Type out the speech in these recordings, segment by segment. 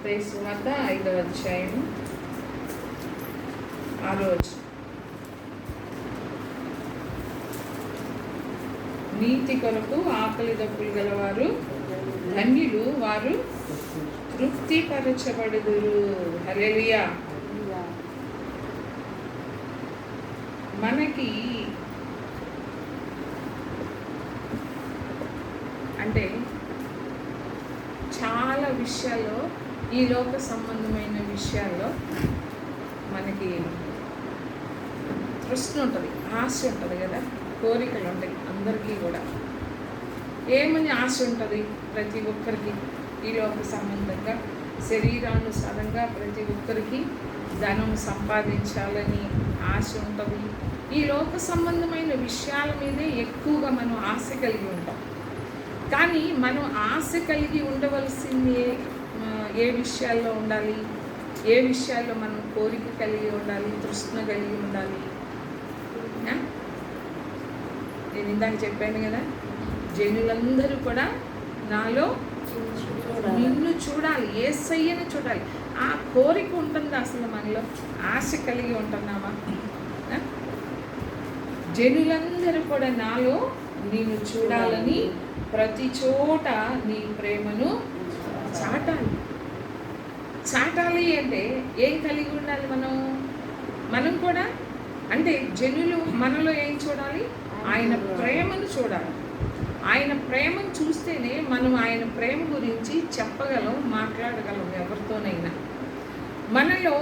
మత్తయి సువార్త 5వ అధ్యాయం 6వ వచనం. నీతి కొరకు ఆకలి దప్పులు గలవారు ధన్యులు, వారు తృప్తిపరచబడుదురు. హల్లెలూయా. మనకి అంటే చాలా విషయాల్లో, ఈ లోక సంబంధమైన విషయాల్లో మనకి తృష్ణ ఉంటుంది, ఆశ ఉంటుంది కదా, కోరికలు ఉంటాయి అందరికీ కూడా. ఏమని ఆశ ఉంటుంది ప్రతి ఒక్కరికి? ఈ లోక సంబంధంగా శరీరానుసారంగా ప్రతి ఒక్కరికి ధనం సంపాదించాలని ఆశ ఉంటుంది. ఈ లోక సంబంధమైన విషయాల మీదే ఎక్కువగా మనం ఆశ కలిగి ఉంటాం. కానీ మనం ఆశ కలిగి ఉండవలసింది ఏ విషయాల్లో ఉండాలి? ఏ విషయాల్లో మనం కోరిక కలిగి ఉండాలి, తృష్ణ కలిగి ఉండాలి? నేను ఇందాక చెప్పాను కదా, జనులందరూ కూడా నాలో నిన్ను చూడాలి, యేసయ్యను చూడాలి. ఆ కోరిక ఉంటుంది అసలు మనలో. ఆశ కలిగి ఉంటున్నామా? జనులందరూ కూడా నాలో నిన్ను చూడాలని ప్రతి చోట నీ ప్రేమను చాటాలి. చాటాలి అంటే ఏం కలిగి ఉండాలి? మనం కూడా అంటే జనులు మనలో ఏం చూడాలి? ఆయన ప్రేమను చూడాలి. ఆయన ప్రేమను చూస్తేనే మనం ఆయన ప్రేమ గురించి చెప్పగలం, మాట్లాడగలం ఎవరితోనైనా. మనలో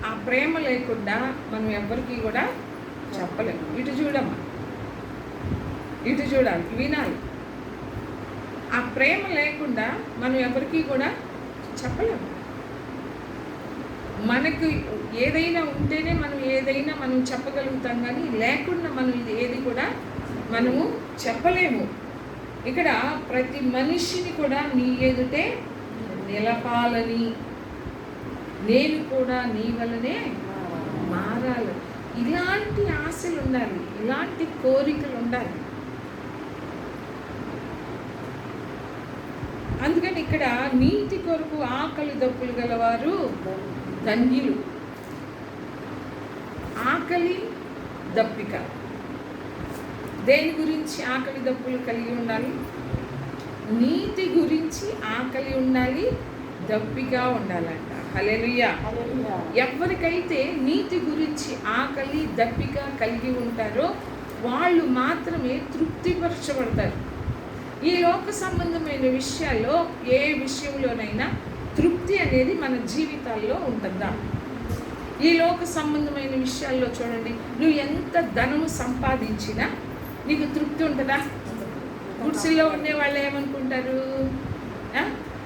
ఆ ప్రేమ లేకుండా మనం ఎవరికి కూడా చెప్పలేము. ఇటు చూడమ్మా, ఇటు చూడాలి, వినాలి. ఆ ప్రేమ లేకుండా మనం ఎవరికి కూడా చెప్పలేము. మనకు ఏదైనా ఉంటేనే మనం చెప్పగలుగుతాం, కానీ లేకుండా మనం ఏది కూడా మనము చెప్పలేము. ఇక్కడ ప్రతి మనిషిని కూడా నీ ఎదుటే నిలపాలని, నేను కూడా నీ వల్లనే మారాలి. ఇలాంటి ఆశలు ఉండాలి, ఇలాంటి కోరికలు ఉండాలి. అందుకని ఇక్కడ నీతి కొరకు ఆకలి దప్పులు గలవారు ధన్యులు. ఆకలి దప్పిక, దేని గురించి ఆకలి దప్పులు కలిగి ఉండాలి? నీతి గురించి ఆకలి ఉండాలి, దప్పిక ఉండాలంట. హల్లెలూయా. ఎవరికైతే నీతి గురించి ఆకలి దప్పిక కలిగి ఉంటారో వాళ్ళు మాత్రమే తృప్తిపరచబడతారు. ఈ లోక సంబంధమైన విషయాల్లో ఏ విషయంలోనైనా తృప్తి అనేది మన జీవితాల్లో ఉంటుందా? ఈ లోక సంబంధమైన విషయాల్లో చూడండి, నువ్వు ఎంత ధనము సంపాదించినా నీకు తృప్తి ఉంటుందా? గుడిసెల్లో ఉండే వాళ్ళు ఏమనుకుంటారు?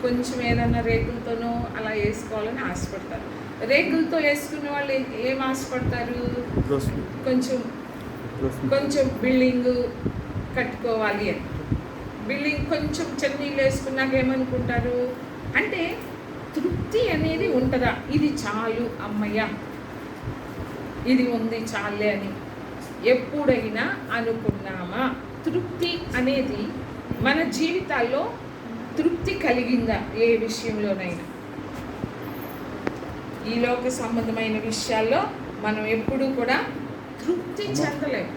కొంచెం ఏదన్నా రేకులతోనో అలా వేసుకోవాలని ఆశపడతారు. రేకులతో వేసుకునే వాళ్ళు ఏం ఆశపడతారు? కొంచెం బిల్డింగ్ కట్టుకోవాలి అని. బిల్డింగ్ కొంచెం చెన్నీళ్ళు వేసుకున్నాక ఏమనుకుంటారు అంటే తృప్తి అనేది ఉంటుందా? ఇది చాలు అమ్మయ్య, ఇది ఉంది చాలే అని ఎప్పుడైనా అనుకున్నామా? తృప్తి అనేది మన జీవితాల్లో తృప్తి కలిగిందా? ఏ విషయంలోనైనా? ఈ లోక సంబంధమైన విషయాల్లో మనం ఎప్పుడూ కూడా తృప్తి చెందలేము.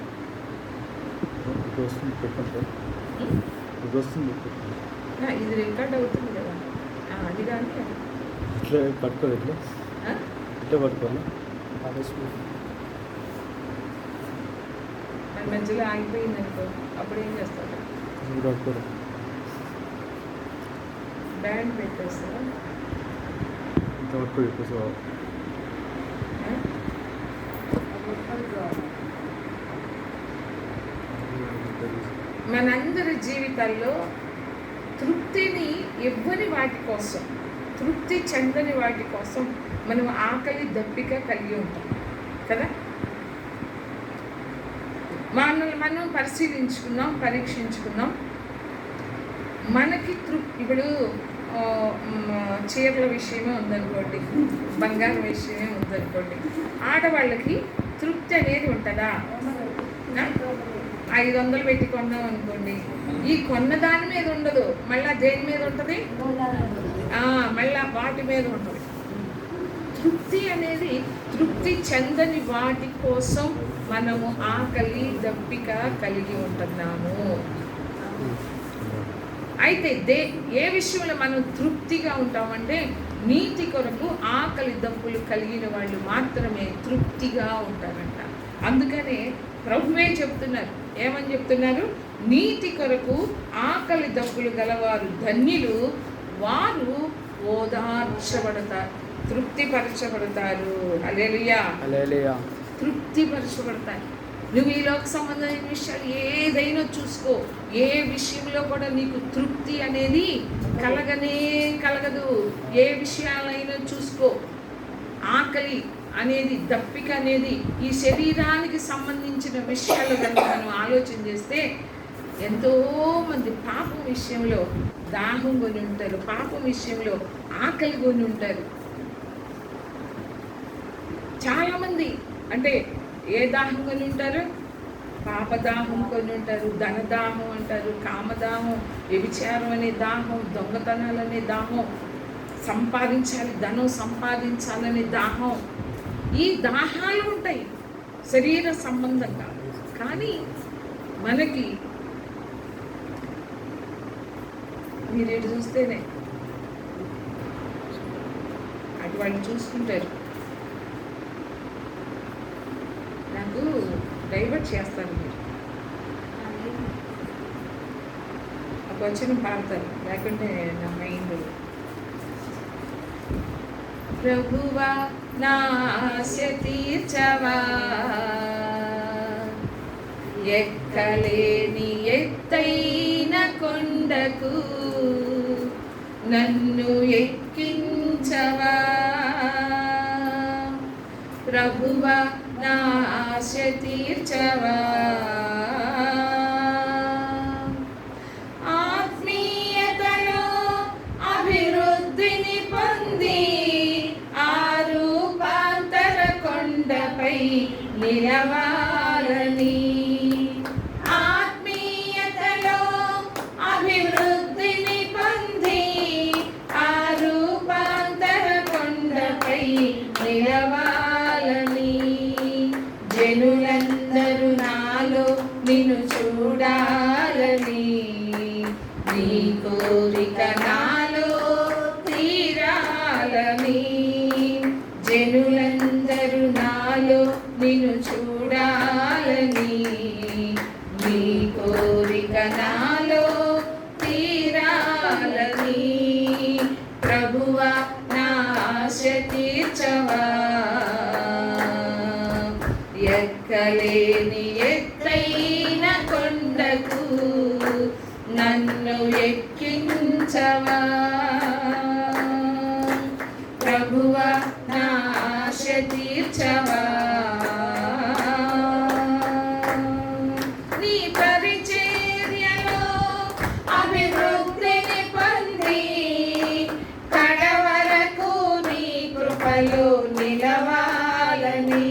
ఇది రికార్డ్ అవుతుంది కదా, అది కానీ పట్టుకోవాలి. ఇట్లా పట్టుకోవాలి. మధ్యలో ఆగిపోయింది అనుకో, అప్పుడు ఏం చేస్తారు? బ్యాండ్ పెట్టేస్తారా? మనందరి జీవితాల్లో తృప్తిని ఇవ్వని వాటి కోసం, తృప్తి చెందని వాటి కోసం మనం ఆకలి దప్పిక కలిగి ఉంటాం కదా. మనం పరిశీలించుకున్నాం, పరీక్షించుకున్నాం. మనకి ఇప్పుడు చీరల విషయమే ఉందనుకోండి, బంగారం విషయమే ఉందనుకోండి, ఆడవాళ్ళకి తృప్తి అనేది ఉంటుందా? 500 పెట్టి కొన్నాం అనుకోండి, ఈ కొన్న దాని మీద ఉండదు, మళ్ళీ దేని మీద ఉంటుంది? మళ్ళీ వాటి మీద ఉంటుంది. తృప్తి అనేది తృప్తి చెందని వాటి కోసం మనము ఆకలి దప్పిక కలిగి ఉంటున్నాము. అయితే ఏ విషయంలో మనం తృప్తిగా ఉంటామంటే నీతి కొరకు ఆకలి దప్పులు కలిగిన వాళ్ళు మాత్రమే తృప్తిగా ఉంటారంట. అందుకనే ప్రభువే చెప్తున్నారు, ఏమని చెప్తున్నారు? నీతి కొరకు ఆకలి దప్పులు గలవారు ధన్యులు, వారు ఓదార్చబడతారు, తృప్తిపరచబడతారు. హల్లెలూయా, హల్లెలూయా. తృప్తిపరచబడతారు. నువ్వు ఈ లోక సంబంధమైన విషయాలు ఏదైనా చూసుకో, ఏ విషయంలో కూడా నీకు తృప్తి అనేది కలగదు. ఏ విషయాలైనా చూసుకో, ఆకలి అనేది దప్పిక అనేది ఈ శరీరానికి సంబంధించిన విషయాలు కనుక మనం ఆలోచన చేస్తే ఎంతోమంది పాపం విషయంలో దాహం కొని ఉంటారు, పాపం విషయంలో ఆకలి కొని ఉంటారు. చాలామంది అంటే ఏ దాహం కొని ఉంటారు? పాపదాహం కొని ఉంటారు, ధనదాహం అంటారు, కామదాహం, వ్యభిచారం అనే దాహం, దొంగతనాలు అనే దాహం, ధనం సంపాదించాలనే దాహం. ఈ దాహాలు ఉంటాయి శరీర సంబంధంగా. కానీ మనకి మీరు ఎటు చూస్తేనే అటు వాళ్ళు చూసుకుంటారు. నాకు డైవర్ట్ చేస్తారు మీరు, ఒక వచనం పాడతారు, లేకుంటే నా మైండ్. ప్రభువా నా ఆశ తీర్చవా, ఎక్కలేని ఎత్తైన కొండకు నన్ను ఎక్కించవా. ప్రభువా నా ఆశ తీర్చవా, ఆత్మీయతలో అభివృద్ధిని పొంది ఆ రూపాంతర కొండపై నిలవాలని. ఆత్మీయతలో అభివృద్ధిని పొంది ఆ రూపాంతర కొండపై నిలవాలని. జనులందరూ నాలో నిన్ను చూడాలని, నీ కోరిక నాలో తీరాలని. జనులందరూ నాలో నిన్ను చూడాలని, నీ కోరిక నాలో తీరాలని. ప్రభువా నా ఆశ తీర్చవా, ఎక్కలేని ఎత్తైన కొండకు నన్ను ఎక్కించవా. ప్రభువా నా ఆశ తీర్చవా, నీ పరిచర్యలో అభివృద్ధిని పొంది కడవరకు నీ కృపలో నిలవాలని.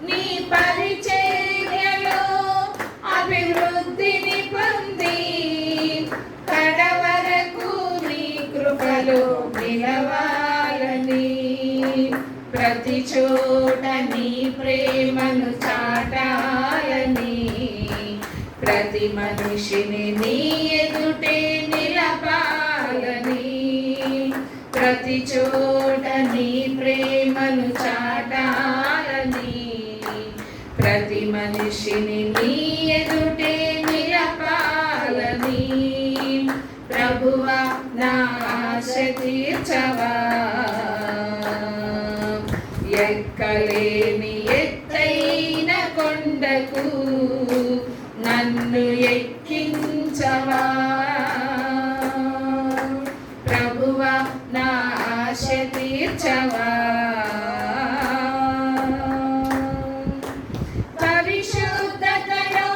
నీ పరిచర్యలో అభివృద్ధిని పొంది కడవరకు నీ కృపలో నిలవాలని. ప్రతి చోట నీ ప్రేమను చాటాలని, ప్రతి మనిషిని నీ ఎదుటే నిలపాలని. ప్రతి చోట నీ ప్రేమను చాటాలని, ప్రతి మనిషిని నీ ఎదుటే నిలపాలని. ప్రభువా నా ఆశ తీర్చవా, ఎక్కలేని ఎత్తైన కొండకు నన్ను ఎక్కించవా. ప్రభువా నా ఆశ తీర్చవా, పరిశుద్ధతలో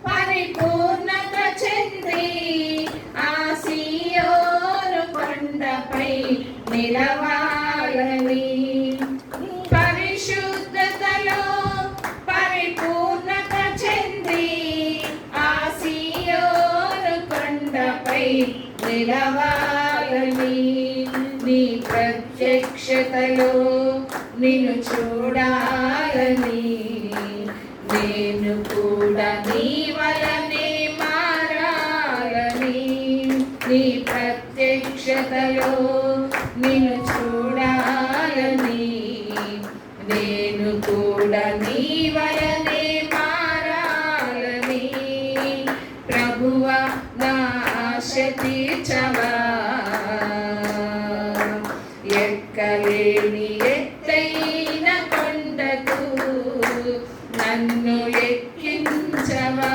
పరిపూర్ణత చెంది ఆ సీయోను కొండపై నిలవాలని. పరిశుద్ధతలో పరిపూర్ణత చెంది ఆ సీయోను కొండపై నిలవాలని. ప్రత్యక్షతలో నిన్ను చూడాలని, నేను కూడా నీ వలనే మారాలని. నీ ప్రత్యక్షతలో నిన్ను చూడాలని, నేను కూడా నీ వలనే మారాలని. ప్రభువా నా ఆశ తీర్చవా, ఎక్కలేని ఎత్తైన కొండకు నన్ను ఎక్కించవా.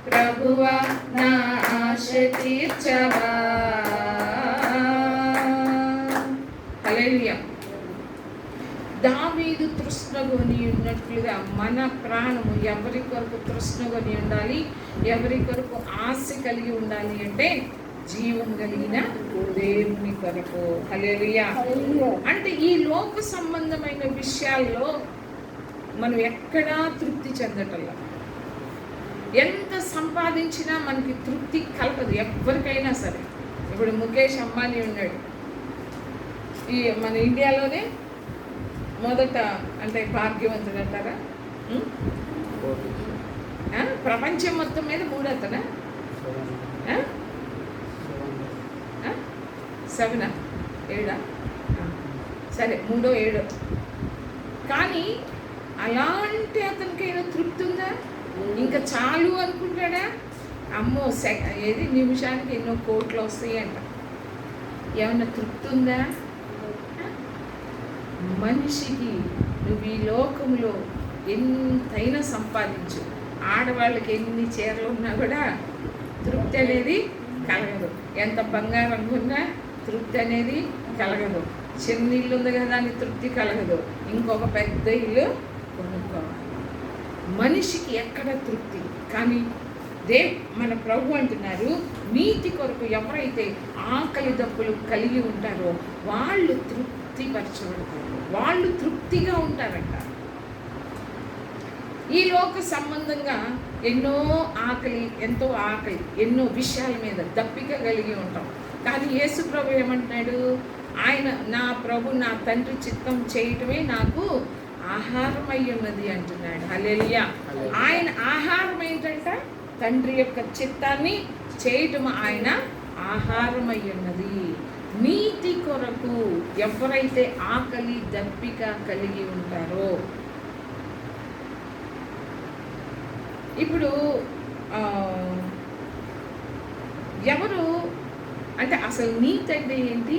ప్రభువా నా ఆశ తీర్చవా. హల్లెలూయా. దావీదు తృష్ణగొని ఉన్నట్లుగా మన ప్రాణము ఎవరి కొరకు తృష్ణగొని ఉండాలి, ఎవరి కొరకు ఆశ కలిగి ఉండాలి అంటే జీవం కలిగిన దేవుని కొరకు. హల్లెలూయా. అంటే ఈ లోక సంబంధమైన విషయాల్లో మనం ఎక్కడా తృప్తి చెందటంలా. ఎంత సంపాదించినా మనకి తృప్తి కలగదు ఎవరికైనా సరే. ఇప్పుడు ముఖేష్ అంబానీ ఉన్నాడు, ఈ మన ఇండియాలోనే మొదట అంటే భాగ్యవంతుడు అంటారా, ప్రపంచం మొత్తం మీద మూడతనా, 7 7 సరే 3 7. కానీ అలాంటి అతనికైనా తృప్తి ఉందా? ఇంకా చాలు అనుకుంటాడా? అమ్మో ఏది నిమిషానికి ఎన్నో కోట్లు వస్తాయి అంట. ఏమన్నా తృప్తి ఉందా? మనిషికి నువ్వు ఈ లోకంలో ఎంతైనా సంపాదించు, ఆడవాళ్ళకి ఎన్ని చీరలు ఉన్నా కూడా తృప్తి అనేది కలగదు. ఎంత బంగారం ఉన్నా తృప్తి అనేది కలగదు. చిన్న ఇల్లు ఉంది కదా అని తృప్తి కలగదు, ఇంకొక పెద్ద ఇల్లు కొనుక్కోవాలి. మనిషికి ఎక్కడ తృప్తి? కానీ మన ప్రభు అంటున్నారు, నీతి కొరకు ఎవరైతే ఆకలి దప్పులు కలిగి ఉంటారో వాళ్ళు తృప్తిపరచబడతారు, వాళ్ళు తృప్తిగా ఉంటారంట. ఈ లోక సంబంధంగా ఎన్నో ఎంతో ఆకలి, ఎన్నో విషయాల మీద దప్పిక కలిగి ఉంటాం. కానీ యేసు ప్రభు ఏమంటున్నాడు? ఆయన నా ప్రభు నా తండ్రి చిత్తం చేయటమే నాకు ఆహారం అయి ఉన్నది అంటున్నాడు. హల్లెలూయా. ఆయన ఆహారం ఏంటంట? తండ్రి యొక్క చిత్తాన్ని చేయటం ఆయన ఆహారం అయి ఉన్నది. నీతి కొరకు ఎవరైతే ఆకలి దప్పిక కలిగి ఉంటారో, ఇప్పుడు ఎవరు అంటే అసలు నీతి అంటే ఏంటి?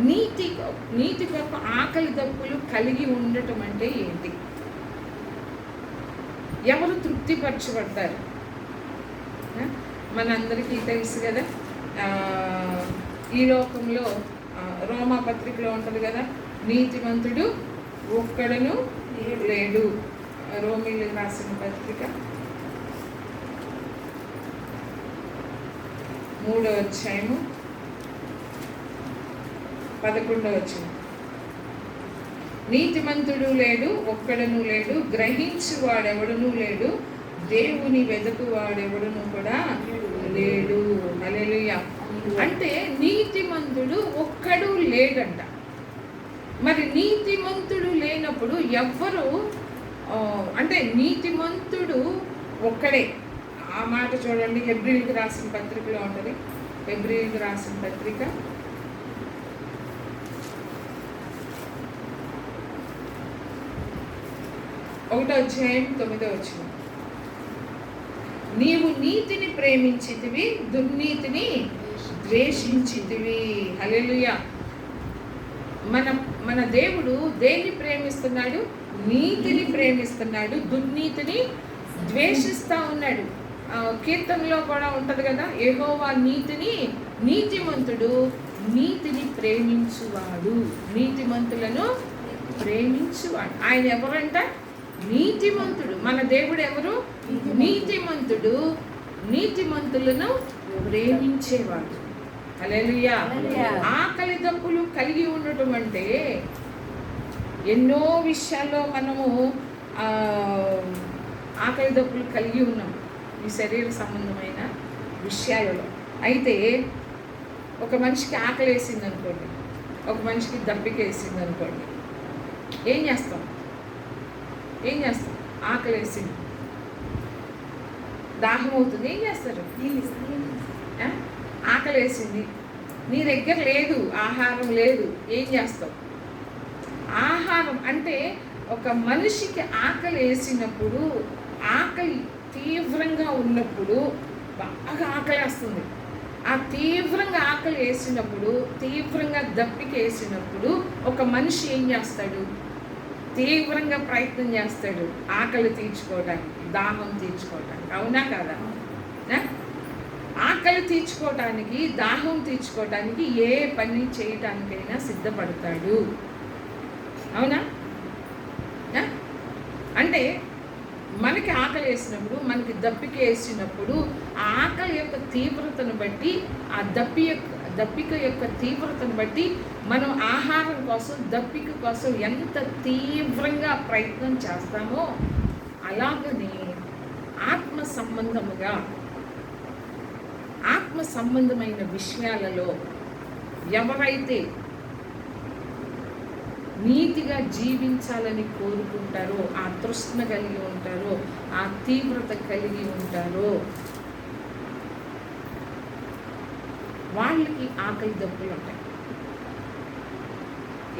నీతి కొరకు ఆకలి దప్పులు కలిగి ఉండటం అంటే ఏంటి? ఎవరు తృప్తిపరచబడతారు? మనందరికీ తెలుసు కదా, ఈ లోకంలో రోమా పత్రికలో ఉంటుంది కదా, నీతిమంతుడు ఒక్కడను లేడు. రోమీలకు రాసిన పత్రిక 3వ అధ్యాయము 11వ వచనం. నీతిమంతుడు లేడు, ఒక్కడను లేడు, గ్రహించువాడెవడనూ లేడు, దేవుని వెదకువాడెవడను కూడా లేడు. హల్లెలూయా. అంటే నీతిమంతుడు ఒక్కడు లేడంట. మరి నీతిమంతుడు లేనప్పుడు ఎవ్వరు అంటే నీతిమంతుడు ఒక్కడే. ఆ మాట చూడండి, హెబ్రీయులకు రాసిన పత్రికలో ఉంటుంది. హెబ్రీయులకు రాసిన పత్రిక 1వ అధ్యాయం 9వ వచనం. నీవు నీతిని ప్రేమించితివి, దుర్నీతిని ద్వేషించితివి. హల్లెలూయా. మన దేవుడు దేన్ని ప్రేమిస్తున్నాడు? నీతిని ప్రేమిస్తున్నాడు, దుర్నీతిని ద్వేషిస్తూ ఉన్నాడు. కీర్తనలో కూడా ఉంటుంది కదా, యెహోవా నీతిమంతుడు నీతిని ప్రేమించువాడు, నీతిమంతులను ప్రేమించువాడు. ఆయన ఎవరంట? నీతిమంతుడు. మన దేవుడు ఎవరు? నీతిమంతుడు, నీతిమంతులను ప్రేమించేవాడు. హల్లెలూయా. ఆకలి దప్పులు కలిగి ఉండటం అంటే ఎన్నో విషయాల్లో మనము ఆకలి దప్పులు కలిగి ఉన్నాం ఈ శరీర సంబంధమైన విషయాలలో. అయితే ఒక మనిషికి ఆకలి వేసింది అనుకోండి, ఒక మనిషికి దప్పిక వేసింది అనుకోండి, ఏం చేస్తాం? ఆకలి వేసింది, దాహం అవుతుంది, ఏం చేస్తారు? ఆకలి వేసింది, నీ దగ్గర లేదు, ఆహారం లేదు, ఏం చేస్తావు? ఆహారం అంటే ఒక మనిషికి ఆకలి వేసినప్పుడు, ఆకలి తీవ్రంగా ఉన్నప్పుడు, బాగా ఆకలి వేస్తుంది, ఆ తీవ్రంగా ఆకలి వేసినప్పుడు, తీవ్రంగా దప్పిక వేసినప్పుడు ఒక మనిషి ఏం చేస్తాడు? తీవ్రంగా ప్రయత్నం చేస్తాడు ఆకలి తీర్చుకోవడానికి, దాహం తీర్చుకోవడానికి. అవునా కాదా? ఆకలి తీర్చుకోవటానికి, దాహం తీర్చుకోవటానికి ఏ పని చేయటానికైనా సిద్ధపడతాడు. అవునా? అంటే మనకి ఆకలి వేసినప్పుడు, మనకి దప్పిక వేసినప్పుడు, ఆ ఆకలి యొక్క తీవ్రతను బట్టి, ఆ దప్పిక యొక్క తీవ్రతను బట్టి మనం ఆహారం కోసం, దప్పిక కోసం ఎంత తీవ్రంగా ప్రయత్నం చేస్తామో, అలాగనే ఆత్మ సంబంధమైన విషయాలలో ఎవరైతే నీతిగా జీవించాలని కోరుకుంటారో, ఆ తృష్ణ కలిగి ఉంటారో, ఆ తీవ్రత కలిగి ఉంటారో, వాళ్ళకి ఆకలి దప్పులు ఉంటాయి.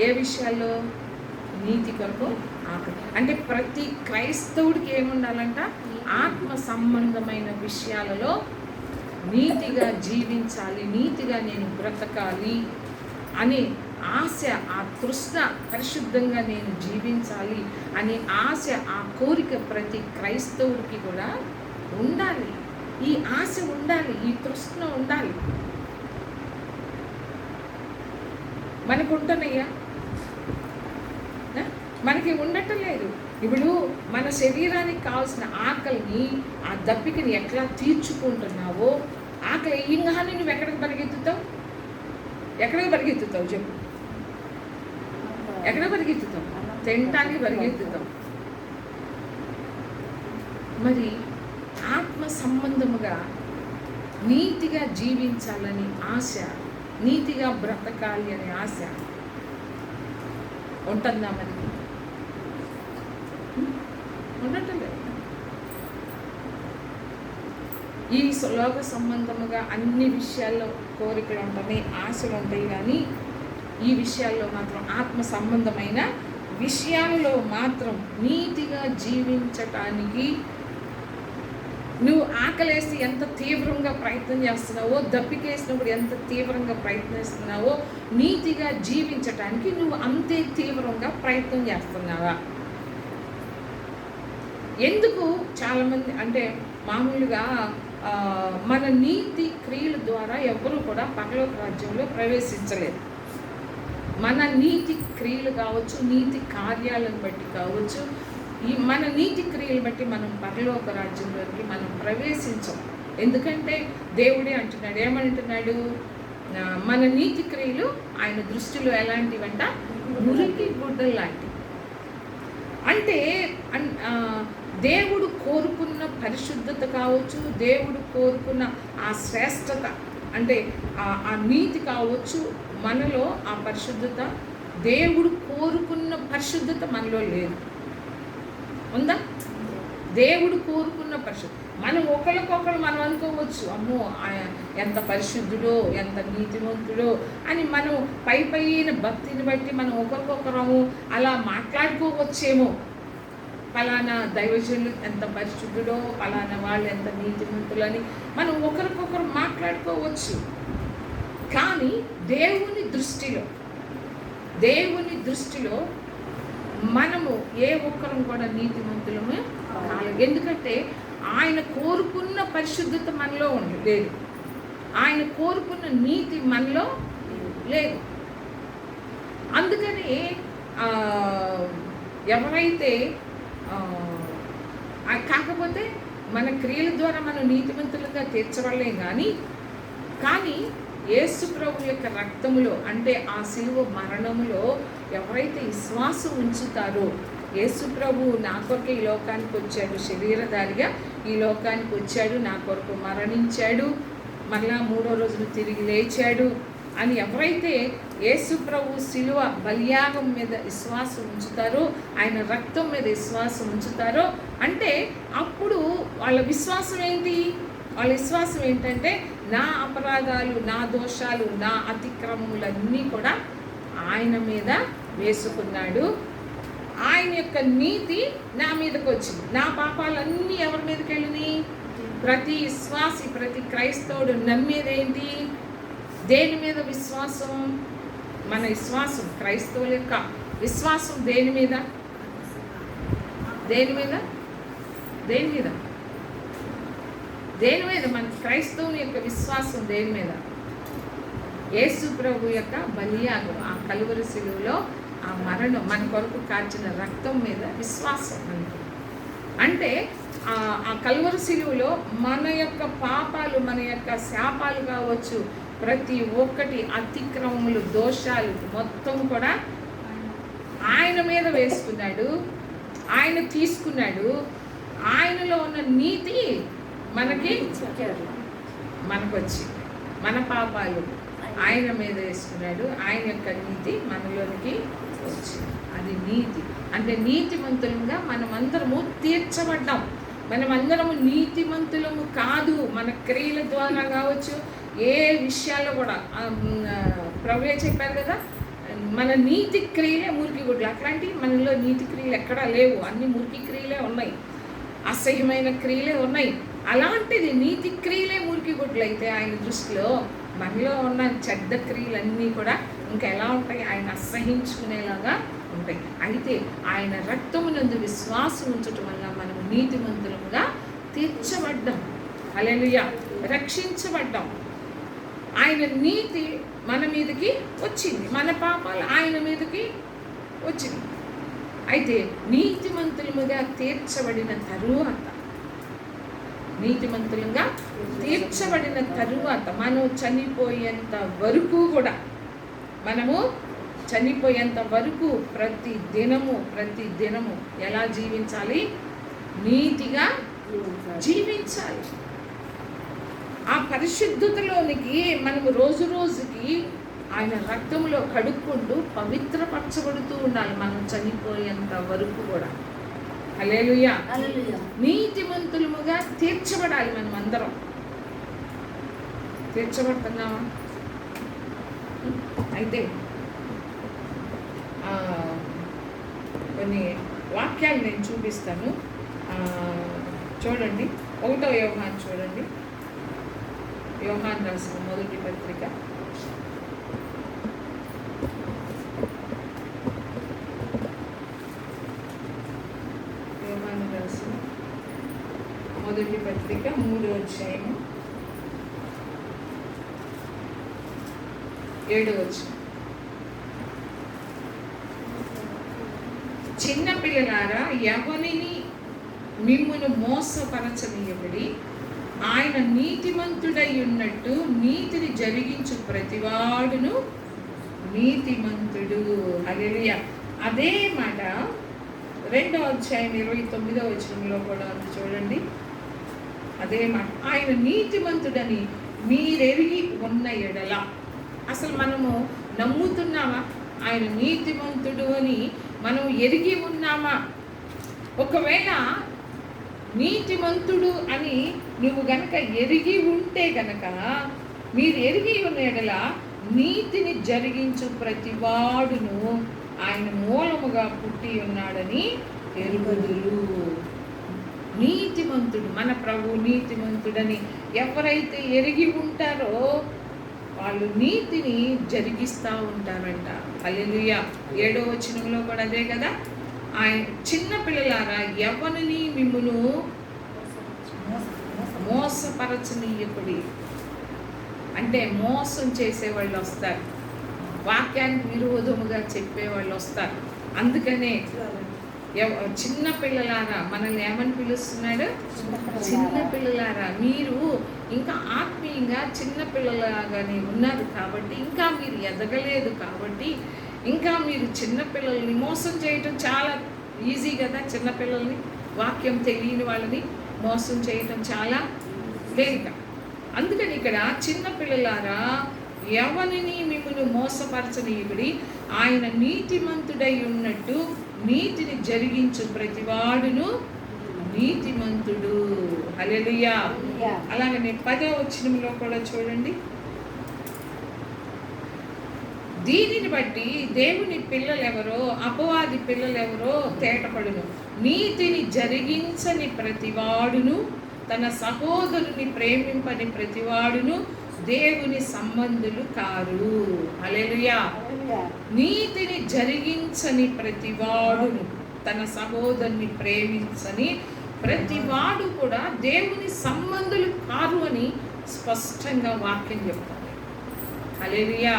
ఏ విషయాల్లో? నీతి కొరకు ఆకలి. అంటే ప్రతి క్రైస్తవుడికి ఏముండాలంట? ఆత్మ సంబంధమైన విషయాలలో నీతిగా జీవించాలి, నీతిగా నేను బ్రతకాలి అనే ఆశ, ఆ తృష్ణ, పరిశుద్ధంగా నేను జీవించాలి అనే ఆశ, ఆ కోరిక ప్రతి క్రైస్తవుడికి కూడా ఉండాలి. ఈ ఆశ ఉండాలి, ఈ తృష్ణ ఉండాలి. మనకు ఉంటున్నాయా? మనకి ఉండటం లేదు. ఇప్పుడు మన శరీరానికి కావాల్సిన ఆకలిని, ఆ దప్పికని ఎట్లా తీర్చుకుంటున్నావో, ఆకలి ఇంగానే నువ్వు ఎక్కడికి పరిగెత్తుతావు? చెప్పు. ఎక్కడ పరిగెత్తుతాం? తినటానికి పరిగెత్తుతాం. మరి ఆత్మ సంబంధముగా నీతిగా జీవించాలని ఆశ, నీతిగా బ్రతకాలి అనే ఆశ ఉంటుందా మనకి? ఉండటం లేదు. ఈ లోక సంబంధముగా అన్ని విషయాల్లో కోరికలు ఉంటాయి, ఆశలు ఉంటాయి, కానీ ఈ విషయాల్లో మాత్రం, ఆత్మ సంబంధమైన విషయాల్లో మాత్రం నీతిగా జీవించటానికి నువ్వు ఆకలేసి ఎంత తీవ్రంగా ప్రయత్నం చేస్తున్నావో, దప్పికేసినప్పుడు ఎంత తీవ్రంగా ప్రయత్నిస్తున్నావో, నీతిగా జీవించటానికి నువ్వు అంతే తీవ్రంగా ప్రయత్నం చేస్తున్నావా? ఎందుకు చాలామంది అంటే మామూలుగా మన నీతి క్రియల ద్వారా ఎవరు కూడా పరలోక రాజ్యంలో ప్రవేశించలేదు. మన నీతి క్రియలు కావచ్చు, నీతి కార్యాలను బట్టి కావచ్చు, మన నీతి క్రియలు బట్టి మనం పరలోక రాజ్యంలోకి మనం ప్రవేశించం. ఎందుకంటే దేవుడే అంటున్నాడు, ఏమంటున్నాడు? మన నీతి క్రియలు ఆయన దృష్టిలో ఎలాంటివంట? మురికి గుడ్డలు లాంటివి. అంటే దేవుడు కోరుకున్న పరిశుద్ధత కావచ్చు, దేవుడు కోరుకున్న ఆ శ్రేష్టత అంటే ఆ నీతి కావచ్చు, మనలో ఆ పరిశుద్ధత, దేవుడు కోరుకున్న పరిశుద్ధత మనలో లేదు. ఉందా? దేవుడు కోరుకున్న పరిశుద్ధత మనం ఒకరికొకరు మనం అనుకోవచ్చు, అమ్మో ఎంత పరిశుద్ధుడో, ఎంత నీతివంతుడో అని మనం పైన భక్తిని బట్టి మనం ఒకరికొకరము అలా మాట్లాడుకోవచ్చేమో. ఫలానా దైవజనులు ఎంత పరిశుద్ధుడో, ఫలానా వాళ్ళు ఎంత నీతిమంతులని మనం ఒకరికొకరు మాట్లాడుకోవచ్చు. కానీ దేవుని దృష్టిలో మనము ఏ ఒక్కరం కూడా నీతిమంతులమే కాలేదు. ఎందుకంటే ఆయన కోరుకున్న పరిశుద్ధత మనలో లేదు, ఆయన కోరుకున్న నీతి మనలో లేదు. అందుకని ఎవరైతే కాకపోతే మన క్రియల ద్వారా మనం నీతిమంతులుగా తీర్చబడలేం, కానీ యేసు ప్రభు యొక్క రక్తములో అంటే ఆ శిలువ మరణములో ఎవరైతే విశ్వాసం ఉంచుతారో, యేసు ప్రభు నా కొరకు ఈ లోకానికి వచ్చాడు, శరీరధారిగా ఈ లోకానికి వచ్చాడు, నా కొరకు మరణించాడు, మరలా 3వ రోజున తిరిగి లేచాడు, అని ఎవరైతే యేసు ప్రభు శిలువ బలియాగం మీద విశ్వాసం ఉంచుతారో, ఆయన రక్తం మీద విశ్వాసం ఉంచుతారో, అంటే అప్పుడు వాళ్ళ విశ్వాసం ఏంటి? వాళ్ళ విశ్వాసం ఏంటంటే నా అపరాధాలు, నా దోషాలు, నా అతిక్రమములన్నీ కూడా ఆయన మీద వేసుకున్నాడు. ఆయన యొక్క నీతి నా మీదకి వచ్చింది. నా పాపాలన్నీ ఎవరి మీదకి వెళ్ళినాయి? ప్రతి విశ్వాసి, ప్రతి క్రైస్తవుడు నమ్మేదేంటి? దేని మీద విశ్వాసం? మన విశ్వాసం, క్రైస్తవుల యొక్క విశ్వాసం దేని మీద? దేని మీద? దేని మీద? దేని మీద? మన క్రైస్తవుని యొక్క విశ్వాసం దేని మీద? యేసు ప్రభు యొక్క బలియాగం, ఆ కలువరి శిలువలో ఆ మరణం, మన కొరకు కార్చిన రక్తం మీద విశ్వాసం మనకి. అంటే ఆ కలువరి శిలువలో మన యొక్క పాపాలు, మన యొక్క శాపాలు కావచ్చు, ప్రతి ఒక్కటి అతిక్రమములు, దోషాలు మొత్తం కూడా ఆయన మీద వేసుకున్నాడు. ఆయన తీసుకున్నాడు. ఆయనలో ఉన్న నీతి మనకొచ్చి మన పాపాలు ఆయన మీద వేసుకున్నాడు. ఆయన యొక్క నీతి మనలోనికి వచ్చింది. అది నీతి. అంటే నీతిమంతులుగా మనమందరము తీర్చబడ్డాం. మనమందరము నీతిమంతులము కాదు. మన క్రియల ద్వారా కావచ్చు, ఏ విషయాల్లో కూడా ప్రభువే చెప్పారు కదా, మన నీతి క్రియలే మురికి గుడ్లు. అట్లాంటివి మనలో నీతి క్రియలు ఎక్కడా లేవు. అన్ని మురికి క్రియలే ఉన్నాయి, అసహ్యమైన క్రియలే ఉన్నాయి. అలాంటిది నీతి క్రియలే మురికి గుడ్లు అయితే ఆయన దృష్టిలో మనలో ఉన్న చెడ్డ క్రియలన్నీ కూడా ఇంకా ఎలా ఉంటాయి? ఆయన అసహించుకునేలాగా ఉంటాయి. అయితే ఆయన రక్తమునందు విశ్వాసం ఉంచటం వల్ల మనము నీతిమంతులముగా తీర్చబడ్డాం. హల్లెలూయా, రక్షించబడ్డాం. ఆయన నీతి మన మీదకి వచ్చింది, మన పాపాలు ఆయన మీదకి వచ్చింది. అయితే నీతిమంతులముగా తీర్చబడిన తరువాత, నీతిమంతులుగా తీర్చబడిన తరువాత మనం చనిపోయేంత వరకు కూడా, మనము చనిపోయేంత వరకు ప్రతి దినము ఎలా జీవించాలి? నీతిగా జీవించాలి. ఆ పరిశుద్ధతలోనికి మనము రోజు రోజుకి ఆయన రక్తంలో కడుక్కుంటూ పవిత్రపరచబడుతూ ఉండాలి మనం చనిపోయేంత వరకు కూడా. హల్లెలూయా. నీతిమంతులముగా తీర్చబడాలి. మనం అందరం తీర్చబడుతున్నామా? అయితే కొన్ని వాక్యాలు నేను చూపిస్తాను, చూడండి. 1వ యోహాను చూడండి. యోహాను రాసిన మొదటి పత్రిక 3వ అధ్యాయము 7వ వచనం. చిన్న పిల్లలారా, ఎవరిని మిమ్మును మోసపరచనీయబడి ఆయన నీతిమంతుడై ఉన్నట్టు నీతిని జరిగించు ప్రతివాడును నీతిమంతుడు. హల్లెలూయా. అదే మాట 2వ అధ్యాయం 29వ వచనంలో కూడా ఉంది, చూడండి. అదే మాట, ఆయన నీతిమంతుడని మీరెరిగి ఉన్న ఎడల. అసలు మనము నమ్ముతున్నామా? ఆయన నీతిమంతుడు అని మనం ఎరిగి ఉన్నామా? ఒకవేళ నీతిమంతుడు అని నువ్వు గనక ఎరిగి ఉంటే గనక, మీరు ఎరిగి ఉన్న ఎడల నీతిని జరిగించు ప్రతివాడును ఆయన మూలముగా పుట్టి ఉన్నాడని ఎరుగుదురు. నీతిమంతుడు, మన ప్రభు నీతిమంతుడని ఎవరైతే ఎరిగి ఉంటారో వాళ్ళు నీతిని జరిగిస్తూ ఉంటారంట. హల్లెలూయా. 7వ వచనంలో కూడా అదే కదా, ఆయన చిన్న పిల్లలారా ఎవరిని మిమ్మును మోసపరచనీయకుడి. అంటే మోసం చేసేవాళ్ళు వస్తారు, వాక్యానికి విరోధముగా చెప్పేవాళ్ళు వస్తారు. అందుకనే చిన్న పిల్లలారా, మనల్ని ఏమని పిలుస్తున్నాడు? చిన్న పిల్లలారా. మీరు ఇంకా ఆత్మీయంగా చిన్న పిల్లలాగానే ఉన్నారు కాబట్టి, ఇంకా మీరు ఎదగలేదు కాబట్టి, ఇంకా మీరు చిన్నపిల్లల్ని మోసం చేయటం చాలా ఈజీ కదా. చిన్నపిల్లల్ని, వాక్యం తెలియని వాళ్ళని మోసం చేయటం చాలా తేలిక. అందుకని ఇక్కడ చిన్నపిల్లలారా ఎవనిని మిమ్మల్ని మోసపరచనీయుడి, ఆయన నీతిమంతుడై ఉన్నట్టు నీతిని జరిగించు ప్రతివాడును నీతిమంతుడు. హల్లెలూయా. అలాగనే 10వ వచనంలో కూడా చూడండి, దీనిని బట్టి దేవుని పిల్లలెవరో అపవాది పిల్లలెవరో తేటపడును. నీతిని జరిగించని ప్రతివాడును తన సహోదరుని ప్రేమింపని ప్రతివాడును దేవుని సంబంధులు కారు. హల్లెలూయా. నీతిని జరిగించని ప్రతివాడును తన సహోదరుని ప్రేమించని ప్రతివాడు కూడా దేవుని సంబంధులు కారు అని స్పష్టంగా వాక్యం చెప్తారు. హల్లెలూయా.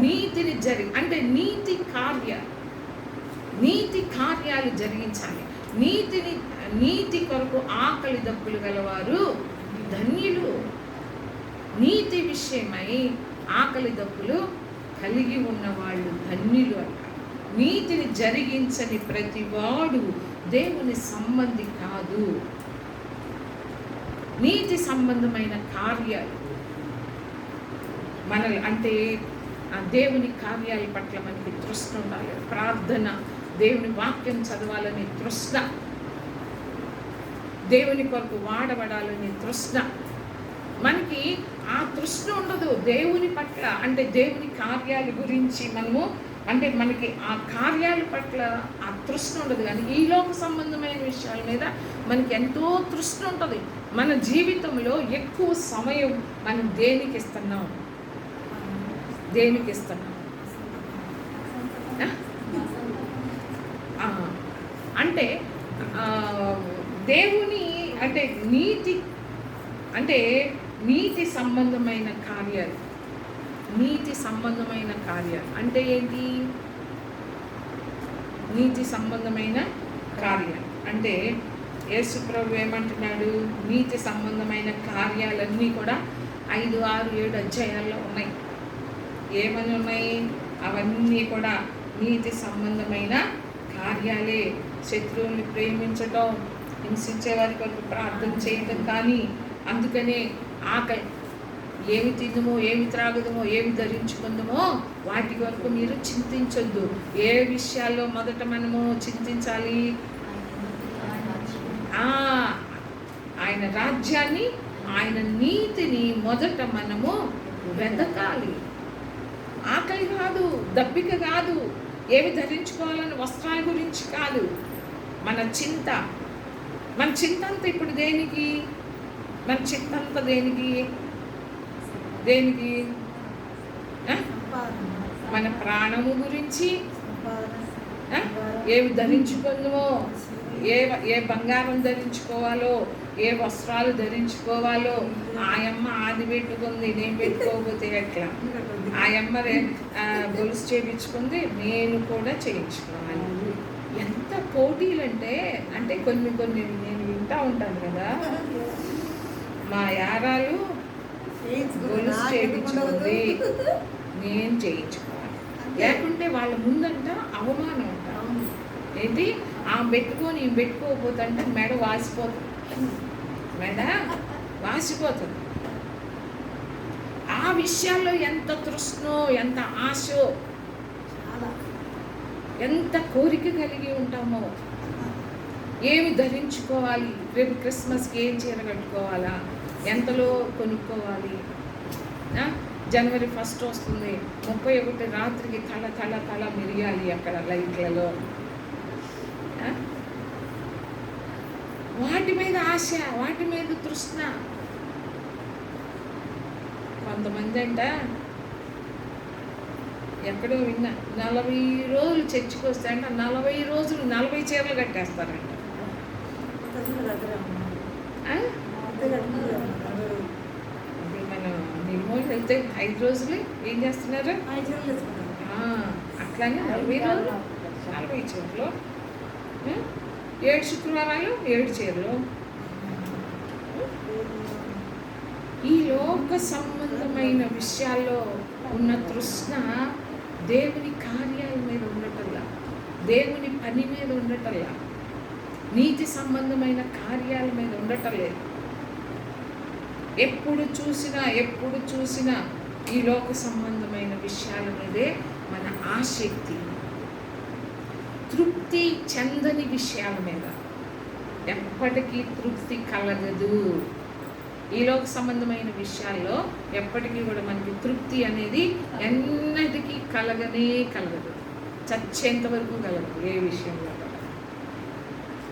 నీతిని అంటే నీతి కార్యాలు జరిగించాలి. నీతి కొరకు ఆకలి దప్పులు గలవారు ధన్యులు. నీతి విషయమై ఆకలి దప్పులు కలిగి ఉన్నవాళ్ళు ధన్యులు అంట. నీతిని జరిగించని ప్రతివాడు దేవుని సంబంధి కాదు. నీతి సంబంధమైన కార్యాలు మనల్ని అంటే దేవుని కార్యాల పట్ల మనకి తృష్ణ ఉండాలి. ప్రార్థన, దేవుని వాక్యం చదవాలని తృష్ణ, దేవుని కొరకు వాడబడాలని తృష్ణ. మనకి ఆ తృష్ణ ఉండదు దేవుని పట్ల. అంటే దేవుని కార్యాల గురించి అంటే మనకి ఆ కార్యాల పట్ల ఆ తృష్ణ ఉండదు. కానీ ఈ లోక సంబంధమైన విషయాల మీద మనకి ఎంతో తృష్ణ ఉంటుంది. మన జీవితంలో ఎక్కువ సమయం మనం దేనికి ఇస్తున్నాం? అంటే దేవుని అంటే నీతి సంబంధమైన కార్యాలు. నీతి సంబంధమైన కార్యాలు అంటే ఏంటి? నీతి సంబంధమైన కార్యాలు అంటే యేసు ప్రభు ఏమంటున్నాడు? నీతి సంబంధమైన కార్యాలన్నీ కూడా 5, 6, 7 అధ్యాయాల్లో ఉన్నాయి. ఏమని ఉన్నాయి? అవన్నీ కూడా నీతి సంబంధమైన కార్యాలే. శత్రువుల్ని ప్రేమించటం, హింసించే వారి కొరకు ప్రార్థన చేయటం. కానీ అందుకనే ఆకలి, ఏమి తిందుమో, ఏమి త్రాగుదమో, ఏమి ధరించుకుందామో వాటి వరకు మీరు చింతించొద్దు. ఏ విషయాల్లో మొదట మనము చింతించాలి? ఆయన రాజ్యాన్ని, ఆయన నీతిని మొదట మనము వెతకాలి. ఆకలి కాదు, దప్పిక కాదు, ఏమి ధరించుకోవాలని వస్త్రాల గురించి కాదు. మన చింత అంతా ఇప్పుడు దేనికి? మన చింత అంతా దేనికి? మన ప్రాణము గురించి, ఏవి ధరించుకుందామో, ఏ బంగారం ధరించుకోవాలో, ఏ వస్త్రాలు ధరించుకోవాలో. ఆయమ్మ ఆది పెట్టుకుంది, నేను పెట్టుకోకపోతే ఎట్లా? ఆయమ్మ గొలుసు చేయించుకుంది, నేను కూడా చేయించుకోవాలి. ఎంత పోటీలు అంటే కొన్ని నేను వింటూ ఉంటాను కదా, మా యారాలు గొలుసు చేయించుకుంది, నేను చేయించుకోవాలి. లేకుంటే వాళ్ళ ముందంట అవమానం అంట. ఏంటి? ఆమె పెట్టుకొని ఈమె పెట్టుకోకపోతే మెడ వాసిపోతుంది. ఆ విషయాల్లో ఎంత తృష్ణో, ఎంత ఆశో, ఎంత కోరిక కలిగి ఉంటామో. ఏమి ధరించుకోవాలి, రేపు క్రిస్మస్కి ఏం చీర కట్టుకోవాలా, ఎంతలో కొనుక్కోవాలి. జనవరి 1 వస్తుంది, 31 రాత్రికి తల మెరియాలి అక్కడ లైట్లలో. వాటి మీద ఆశ, వాటి మీద తృష్ణ. కొంతమంది ఎక్కడో విన్నా, 40 రోజులు చర్చికి వస్తే 40 రోజులు 40 చీరలు కట్టేస్తారంట. మనం నిర్మూలకి వెళ్తే 5 రోజులు ఏం చేస్తున్నారు? అట్లానే 40 రోజులు 40 చీరలు, 7 శుక్రవారాలు 7 చీరలు. ఈ లోక సంబంధమైన విషయాల్లో ఉన్న తృష్ణ దేవుని కార్యాల మీద ఉండటల్లా, దేవుని పని మీద ఉండటల్లా, నీతి సంబంధమైన కార్యాల మీద ఉండటలేదు. ఎప్పుడు చూసినా ఈ లోక సంబంధమైన విషయాల మీదే మన ఆసక్తి. తృప్తి చెందని విషయాల మీద ఎప్పటికీ తృప్తి కలగదు. ఈ లోక సంబంధమైన విషయాల్లో ఎప్పటికీ కూడా మనకి తృప్తి అనేది ఎన్నటికీ కలగనే కలగదు. చచ్చేంత వరకు కలగదు ఏ విషయంలో కూడా.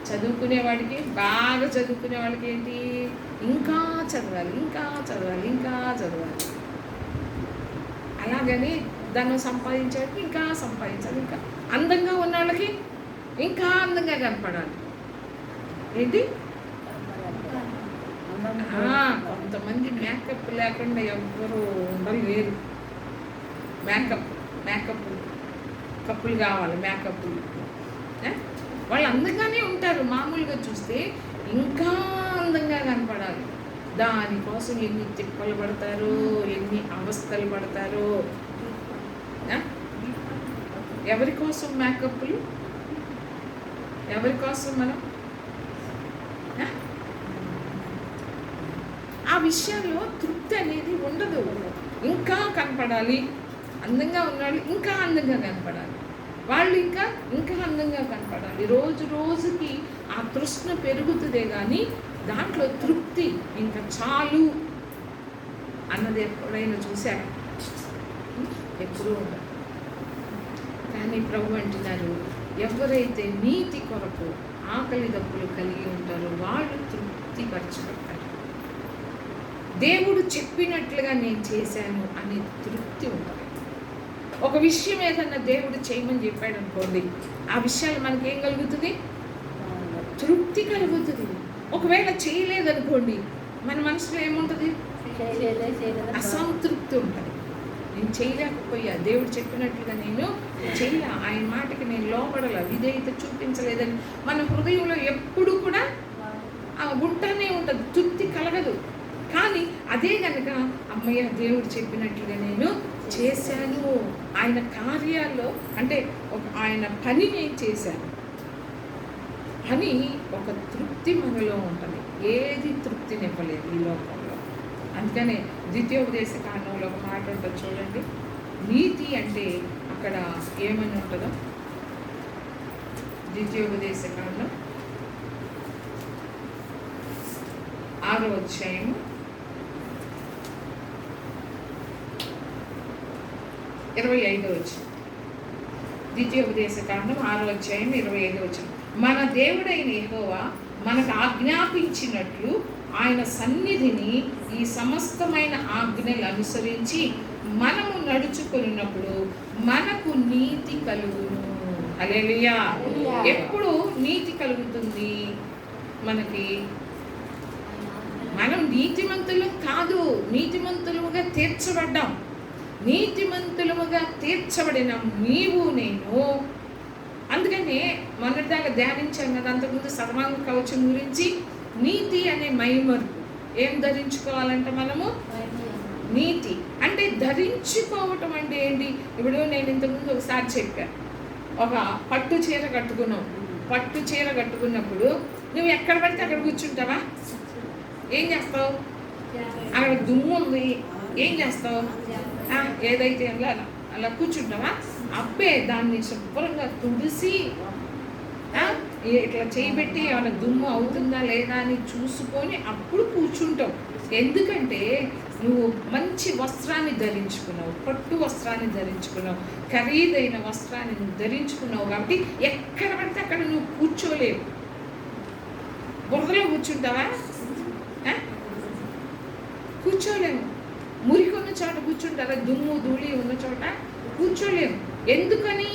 చదువుకునేవాడికి, బాగా చదువుకునే వాళ్ళకి ఏంటి, ఇంకా చదవాలి, ఇంకా చదవాలి, ఇంకా చదవాలి. అలాగని ధనం సంపాదించేవాడికి ఇంకా సంపాదించాలి. ఇంకా అందంగా ఉన్న వాళ్ళకి ఇంకా అందంగా కనపడాలి. ఏంటి, కొంతమంది మేకప్ లేకుండా ఎవ్వరూ ఉండలేరు. మేకప్ కప్పులు కావాలి, మేకప్లు. వాళ్ళు అందంగానే ఉంటారు, మామూలుగా చూస్తే ఇంకా అందంగా కనపడాలి. దానికోసం ఎన్ని తిప్పలు పడతారో, ఎన్ని అవస్థలు పడతారో. ఎవరి కోసం మేకప్లు, ఎవరి కోసం మనం ఆ విషయాల్లో తృప్తి అనేది ఉండదు. ఇంకా కనపడాలి, అందంగా ఉన్నాడు ఇంకా అందంగా కనపడాలి, వాళ్ళు ఇంకా అందంగా కనపడాలి. రోజు రోజుకి ఆ తృష్ణ పెరుగుతుందే కానీ దాంట్లో తృప్తి ఇంకా చాలు అన్నది ఎప్పుడైనా చూశారు? ఎప్పుడూ ఉండదు. కానీ ప్రభు అంటున్నారు, ఎవరైతే నీతి కొరకు ఆకలి దప్పులు కలిగి ఉంటారో వాళ్ళు తృప్తి పరచబడతారు. దేవుడు చెప్పినట్లుగా నేను చేశాను అనే తృప్తి ఉంటుంది. ఒక విషయం ఏదన్నా దేవుడు చేయమని చెప్పాడు అనుకోండి, ఆ విషయాలు మనకేం కలుగుతుంది? తృప్తి కలుగుతుంది. ఒకవేళ చేయలేదనుకోండి, మన మనసులో ఏముంటుంది? అసంతృప్తి ఉంటుంది. నేను చేయలేకపోయా, దేవుడు చెప్పినట్లుగా నేను చేయలే, ఆయన మాటకి నేను లోపడాల, విధేయత చూపించలేదని మన హృదయంలో ఎప్పుడు కూడా ఉంటానే ఉంటుంది, తృప్తి కలగదు. కానీ అదే కనుక అమ్మయ్య దేవుడు చెప్పినట్లుగా నేను చేశాను, ఆయన కార్యాల్లో అంటే ఆయన పని నేను చేశాను అని ఒక తృప్తి మనలో ఉంటుంది. ఏది తృప్తినివ్వలేదు ఈ లోకంలో. అందుకనే ద్వితీయోపదేశ కాండంలో ఒక మాట ఉంటుంది చూడండి. నీతి అంటే అక్కడ ఏమని ఉంటుందో, ద్వితీయోపదేశ కాండం 6వ అధ్యాయము 25వ వచనం. ద్వితీయోపదేశ కాండం 6వ అధ్యాయం 25వ వచనం. మన దేవుడైన యెహోవా మనకు ఆజ్ఞాపించినట్లు ఆయన సన్నిధిని ఈ సమస్తమైన ఆజ్ఞలు అనుసరించి మనము నడుచుకున్నప్పుడు మనకు నీతి కలుగును. హల్లెలూయా. ఎప్పుడు నీతి కలుగుతుంది మనకి? మనం నీతిమంతులం కాదు, నీతిమంతులుగా తీర్చబడ్డాం. నీతిమంతులముగా తీర్చబడిన నీవు నేను. అందుకనే మొన్నటిదాకా ధ్యానించాం కదా, అంతకుముందు సర్వాంగ కవచం గురించి. నీతి అనే మైమర్పు ఏం ధరించుకోవాలంట మనము? నీతి అంటే ధరించుకోవటం అంటే ఏంటి? ఇప్పుడు నేను ఇంతకుముందు ఒకసారి చెప్పాను, ఒక పట్టు చీర కట్టుకున్నావు. పట్టు చీర కట్టుకున్నప్పుడు నువ్వు ఎక్కడ పడితే అక్కడ కూర్చుంటావా? ఏం చేస్తావు? అక్కడ దుమ్ము ఉంది, ఏం చేస్తావు? ఏదైతే అలా కూర్చుంటావా? అబ్బే దాన్ని శుభ్రంగా తుడిసి ఇట్లా చేయబెట్టి ఏమైనా దుమ్ము అవుతుందా లేదా అని చూసుకొని అప్పుడు కూర్చుంటావు. ఎందుకంటే నువ్వు మంచి వస్త్రాన్ని ధరించుకున్నావు, పట్టు వస్త్రాన్ని ధరించుకున్నావు, ఖరీదైన వస్త్రాన్ని నువ్వు ధరించుకున్నావు. కాబట్టి ఎక్కడ పడితే అక్కడ నువ్వు కూర్చోలేవు. బురదలో కూర్చుంటావా? కూర్చోలేము. మురికి ఉన్న చోట కూర్చుంటారా? దుమ్ము ధూళి ఉన్న చోట కూర్చోలేము. ఎందుకని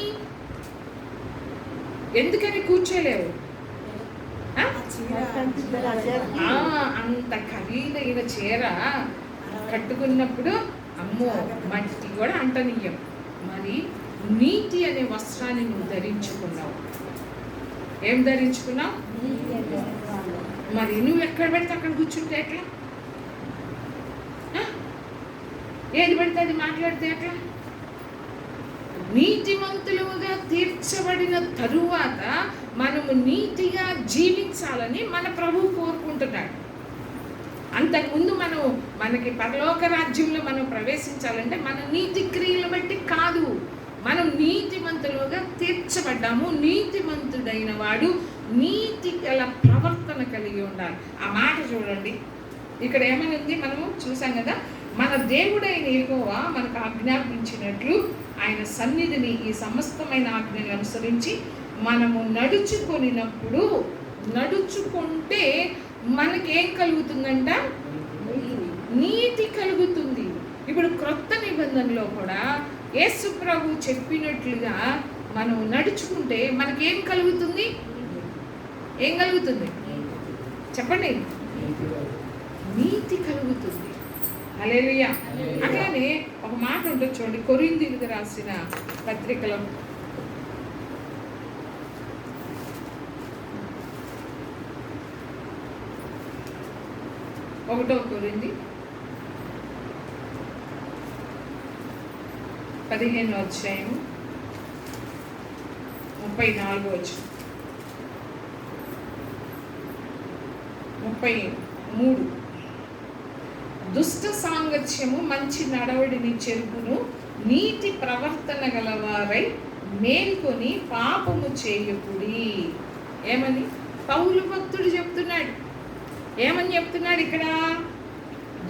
కూర్చోలేవు? అంత ఖరీదైన చీర కట్టుకున్నప్పుడు అమ్మో మట్టి కూడా అంటనీయం. మరి నీతి అనే వస్త్రాన్ని నువ్వు ధరించుకున్నావు. ఏం ధరించుకున్నావు? మరి నువ్వు ఎక్కడ పెడితే అక్కడ కూర్చుంటే ఎట్లా? ఏది పడితే అది మాట్లాడితే ఎట్లా? నీతిమంతులుగా తీర్చబడిన తరువాత మనము నీతిగా జీవించాలని మన ప్రభువు కోరుకుంటున్నాడు. అంతకుముందు మనకి పరలోక రాజ్యంలో మనం ప్రవేశించాలంటే మన నీతి క్రియలు బట్టి కాదు, మనం నీతిమంతులుగా తీర్చబడ్డాము. నీతిమంతుడైన వాడు నీతి గల ప్రవర్తన కలిగి ఉండాలి. ఆ మాట చూడండి, ఇక్కడ ఏమని ఉంది, మనము చూసాం కదా, మన దేవుడైన యెహోవా మనకు ఆజ్ఞాపించినట్లు ఆయన సన్నిధిని ఈ సమస్తమైన ఆజ్ఞలు అనుసరించి మనము నడుచుకుంటే మనకేం కలుగుతుందంట? నీతి కలుగుతుంది. ఇప్పుడు క్రొత్త నిబంధనలో కూడా యేసు ప్రభు చెప్పినట్లుగా మనం నడుచుకుంటే మనకేం కలుగుతుంది? ఏం కలుగుతుంది చెప్పండి? నీతి కలుగుతుంది. హల్లెలూయా. అట్లానే ఒక మాట ఉంటుంది చూడండి, కొరింథీయులకు రాసిన పత్రికలో 1వ కొరింథీ 15వ అధ్యాయం 34వ వచనం, 33. దుష్ట సాంగత్యము మంచి నడవడిని చెరుపును, నీతి ప్రవర్తన గలవారై మేల్కొని పాపము చేయకుడి. ఏమని పౌలు భక్తుడు చెప్తున్నాడు? ఏమని చెప్తున్నాడు ఇక్కడ?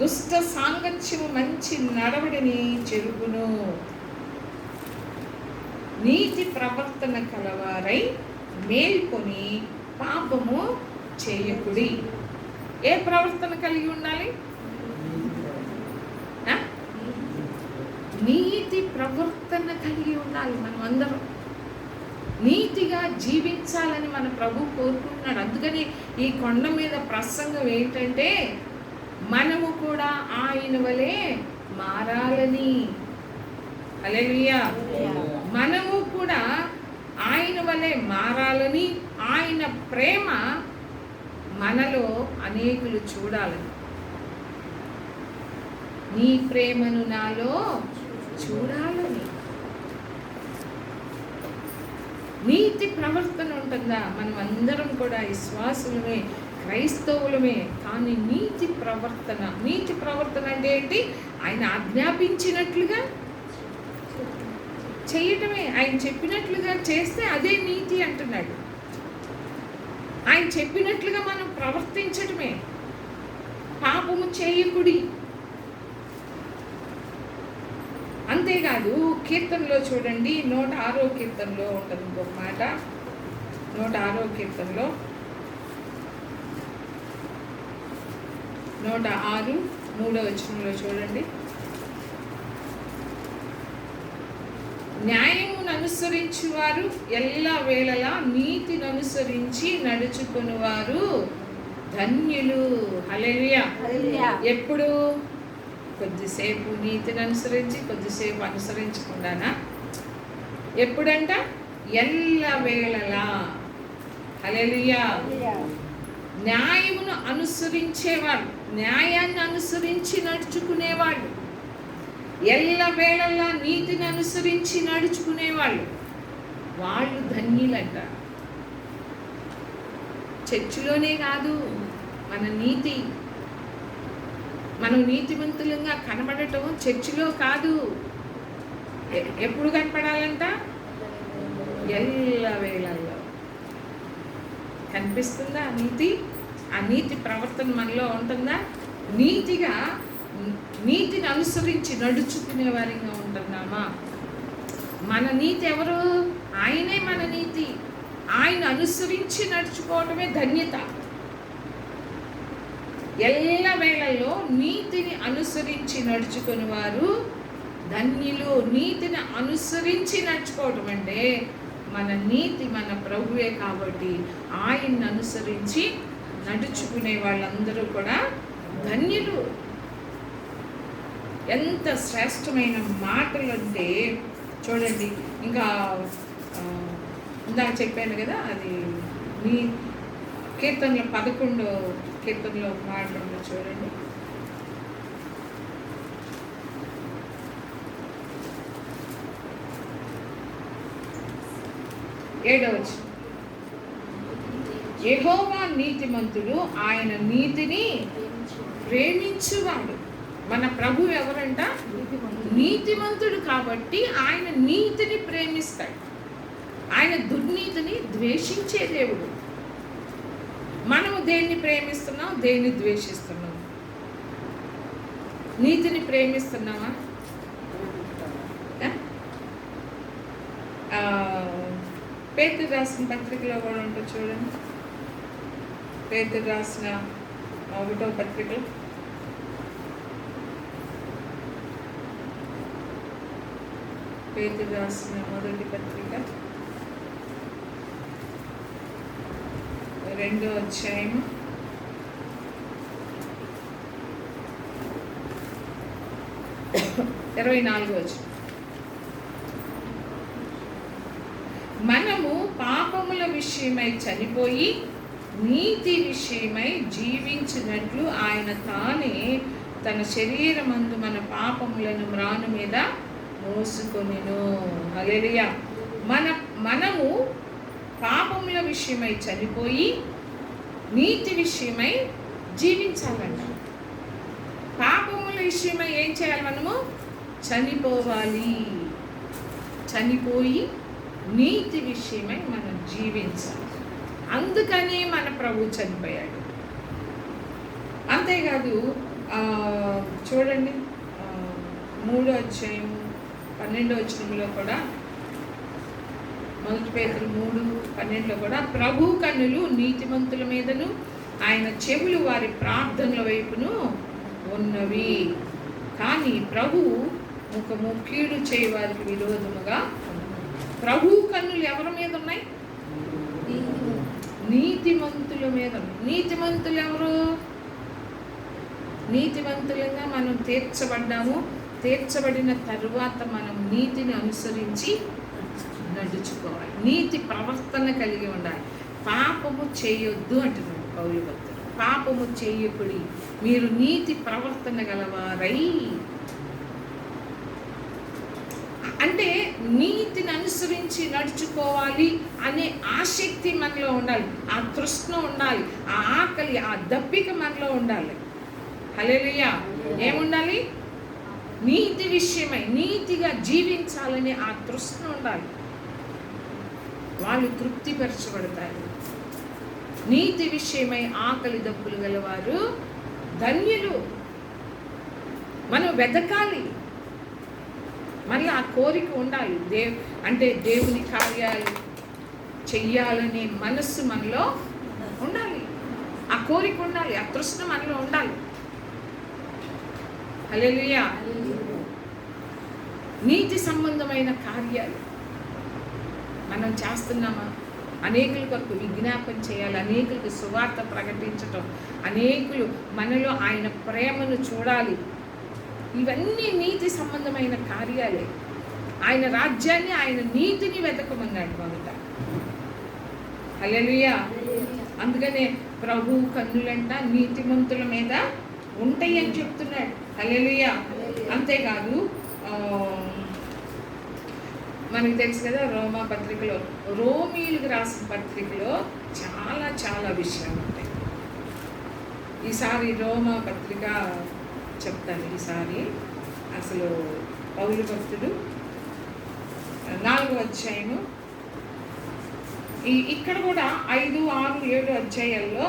దుష్ట సాంగత్యము మంచి నడవడిని చెరుపును, నీతి ప్రవర్తన కలవారై మేల్కొని పాపము చేయకుడి. ఏ ప్రవర్తన కలిగి ఉండాలి? నీతి ప్రవర్తన కలిగి ఉండాలి. మనం అందరం నీతిగా జీవించాలని మన ప్రభు కోరుకుంటున్నాడు. అందుకని ఈ కొండ మీద ప్రసంగం ఏంటంటే మనము కూడా ఆయన వలె మారాలని. హల్లెలూయా. మనము కూడా ఆయన వలె మారాలని, ఆయన ప్రేమ మనలో అనేకులు చూడాలని. నీ ప్రేమను నాలో చూడాలని. నీతి ప్రవర్తన ఉంటుందా? మనం అందరం కూడా విశ్వాసులమే, క్రైస్తవులమే, కానీ నీతి ప్రవర్తన అంటే ఏంటి? ఆయన ఆజ్ఞాపించినట్లుగా చేయటమే. ఆయన చెప్పినట్లుగా చేస్తే అదే నీతి అంటున్నాడు. ఆయన చెప్పినట్లుగా మనం ప్రవర్తించటమే. పాపము చేయకుడి. అంతేకాదు కీర్తనలో చూడండి, 106వ కీర్తనలో ఉంటుంది ఇంకొక మాట. 106వ కీర్తనలో 106 3వ వచనంలో చూడండి, న్యాయమును అనుసరించువారు ఎల్ల వేళలా నీతిని అనుసరించి నడుచుకునేవారు ధన్యులు. హల్లెలూయా. ఎప్పుడు? కొద్దిసేపు నీతిని అనుసరించి, కొద్దిసేపు అనుసరించకుండానా? ఎప్పుడంట? ఎల్ల వేళలా. హల్లెలూయా. న్యాయమును అనుసరించేవాళ్ళు, న్యాయాన్ని అనుసరించి నడుచుకునేవాళ్ళు, ఎల్ల వేళలా నీతిని అనుసరించి నడుచుకునేవాళ్ళు, వాళ్ళు ధన్యులంట. చర్చిలోనే కాదు, మనం నీతిమంతులుగా కనబడటం చర్చిలో కాదు. ఎప్పుడు కనపడాలంట? ఎల్ల వేళల్లో. కనిపిస్తుందా నీతి? ఆ నీతి ప్రవర్తన మనలో ఉంటుందా? నీతిని అనుసరించి నడుచుకునే వారిగా ఉంటున్నామా? మన నీతి ఎవరు? ఆయనే మన నీతి. ఆయన అనుసరించి నడుచుకోవటమే ధన్యత. ఎల్ల వేళల్లో నీతిని అనుసరించి నడుచుకుని వారు ధన్యులు. నీతిని అనుసరించి నడుచుకోవటం అంటే మన నీతి మన ప్రభువే కాబట్టి ఆయన్ని అనుసరించి నడుచుకునే వాళ్ళందరూ కూడా ధన్యులు. ఎంత శ్రేష్టమైన మాటలు అంటే చూడండి. ఇంకా ఇందాక చెప్పాను కదా, అది మీ కీర్తనలో 11వ కీర్తనలో మాటలు చూడండి. ఏడవచ్చు, యెహోవా నీతిమంతుడు, ఆయన నీతిని ప్రేమించువాడు. మన ప్రభు ఎవరంట? నీతిమంతుడు. కాబట్టి ఆయన నీతిని ప్రేమిస్తాడు. ఆయన దుర్నీతిని ద్వేషించే దేవుడు. మనము దేన్ని ప్రేమిస్తున్నాం, దేన్ని ద్వేషిస్తున్నాం? నీతిని ప్రేమిస్తున్నామా? పేతురు రాసిన పత్రికలో కూడా ఉంటుంది చూడండి. పేతురు రాసిన 1వ పత్రికలో పేతురు రాసిన 1వ పత్రిక 2వ అధ్యాయము 24వ వచనం. మనము పాపముల విషయమై చనిపోయి నీతి విషయమై జీవించినట్లు ఆయన తానే తన శరీరమందు మన పాపములను మ్రాను మీద మోసుకొనెను. హల్లెలూయా. మనము పాపముల విషయమై చనిపోయి నీతి విషయమై జీవించాలంట. పాపముల విషయమై ఏం చేయాలి? మనము చనిపోవాలి. చనిపోయి నీతి విషయమై మనం జీవించాలి. అందుకని మన ప్రభు చనిపోయాడు. అంతేకాదు చూడండి 3వ అధ్యాయం 12వ వచనంలో కూడా, 1 పేతురు 3:12లో కూడా, ప్రభు కన్నులు నీతిమంతుల మీదను ఆయన చెవులు వారి ప్రార్థనల వైపును ఉన్నవి, కానీ ప్రభు ముఖము కీడు చేయ వారికి విరోధముగా. ప్రభు కన్నులు ఎవరి మీద ఉన్నాయి? నీతిమంతుల మీద. నీతిమంతులు ఎవరు? నీతిమంతులుగా మనం తీర్చబడ్డాము. తీర్చబడిన తరువాత మనం నీతిని అనుసరించి నడుచుకోవాలి. నీతి ప్రవర్తన కలిగి ఉండాలి. పాపము చేయొద్దు అంటున్నాడు పౌలు భక్తుడు. పాపము చేయకుడి, మీరు నీతి ప్రవర్తన గలవారై. అంటే నీతిని అనుసరించి నడుచుకోవాలి అనే ఆసక్తి మనలో ఉండాలి. ఆ తృష్ణ ఉండాలి. ఆ ఆకలి, ఆ దప్పిక మనలో ఉండాలి. హల్లెలూయా. ఏముండాలి? నీతి విషయమై నీతిగా జీవించాలనే ఆ తృష్ణ ఉండాలి. వాళ్ళు తృప్తిపరచబడతారు. నీతి విషయమై ఆకలి దప్పులు గలవారు ధన్యులు. మనం వెతకాలి. మళ్ళీ ఆ కోరిక ఉండాలి. అంటే దేవుని కార్యాలు చెయ్యాలనే మనస్సు మనలో ఉండాలి. ఆ కోరిక ఉండాలి. ఆ తృష్ణ మనలో ఉండాలి. హల్లెలూయా. నీతి సంబంధమైన కార్యాలు మనం చేస్తున్నామా? అనేకుల కొరకు విజ్ఞాపన చేయాలి. అనేకులకు సువార్త ప్రకటించటం, అనేకులు మనలో ఆయన ప్రేమను చూడాలి. ఇవన్నీ నీతి సంబంధమైన కార్యాలే. ఆయన రాజ్యాన్ని, ఆయన నీతిని వెతకమన్నాడు మొదట. హల్లెలూయా. అందుకనే ప్రభు కన్నులంట నీతిమంతుల మీద ఉంటాయి అని చెప్తున్నాడు. హల్లెలూయా. అంతేకాదు మనకి తెలుసు కదా, రోమా పత్రికలో, రోమీలకు రాసిన పత్రికలో చాలా చాలా విషయాలు ఉంటాయి. ఈసారి రోమా పత్రిక చెప్తాను. ఈసారి అసలు పౌలు భక్తుడు 4వ అధ్యాయము, ఇక్కడ కూడా 5, 6, 7 అధ్యాయాల్లో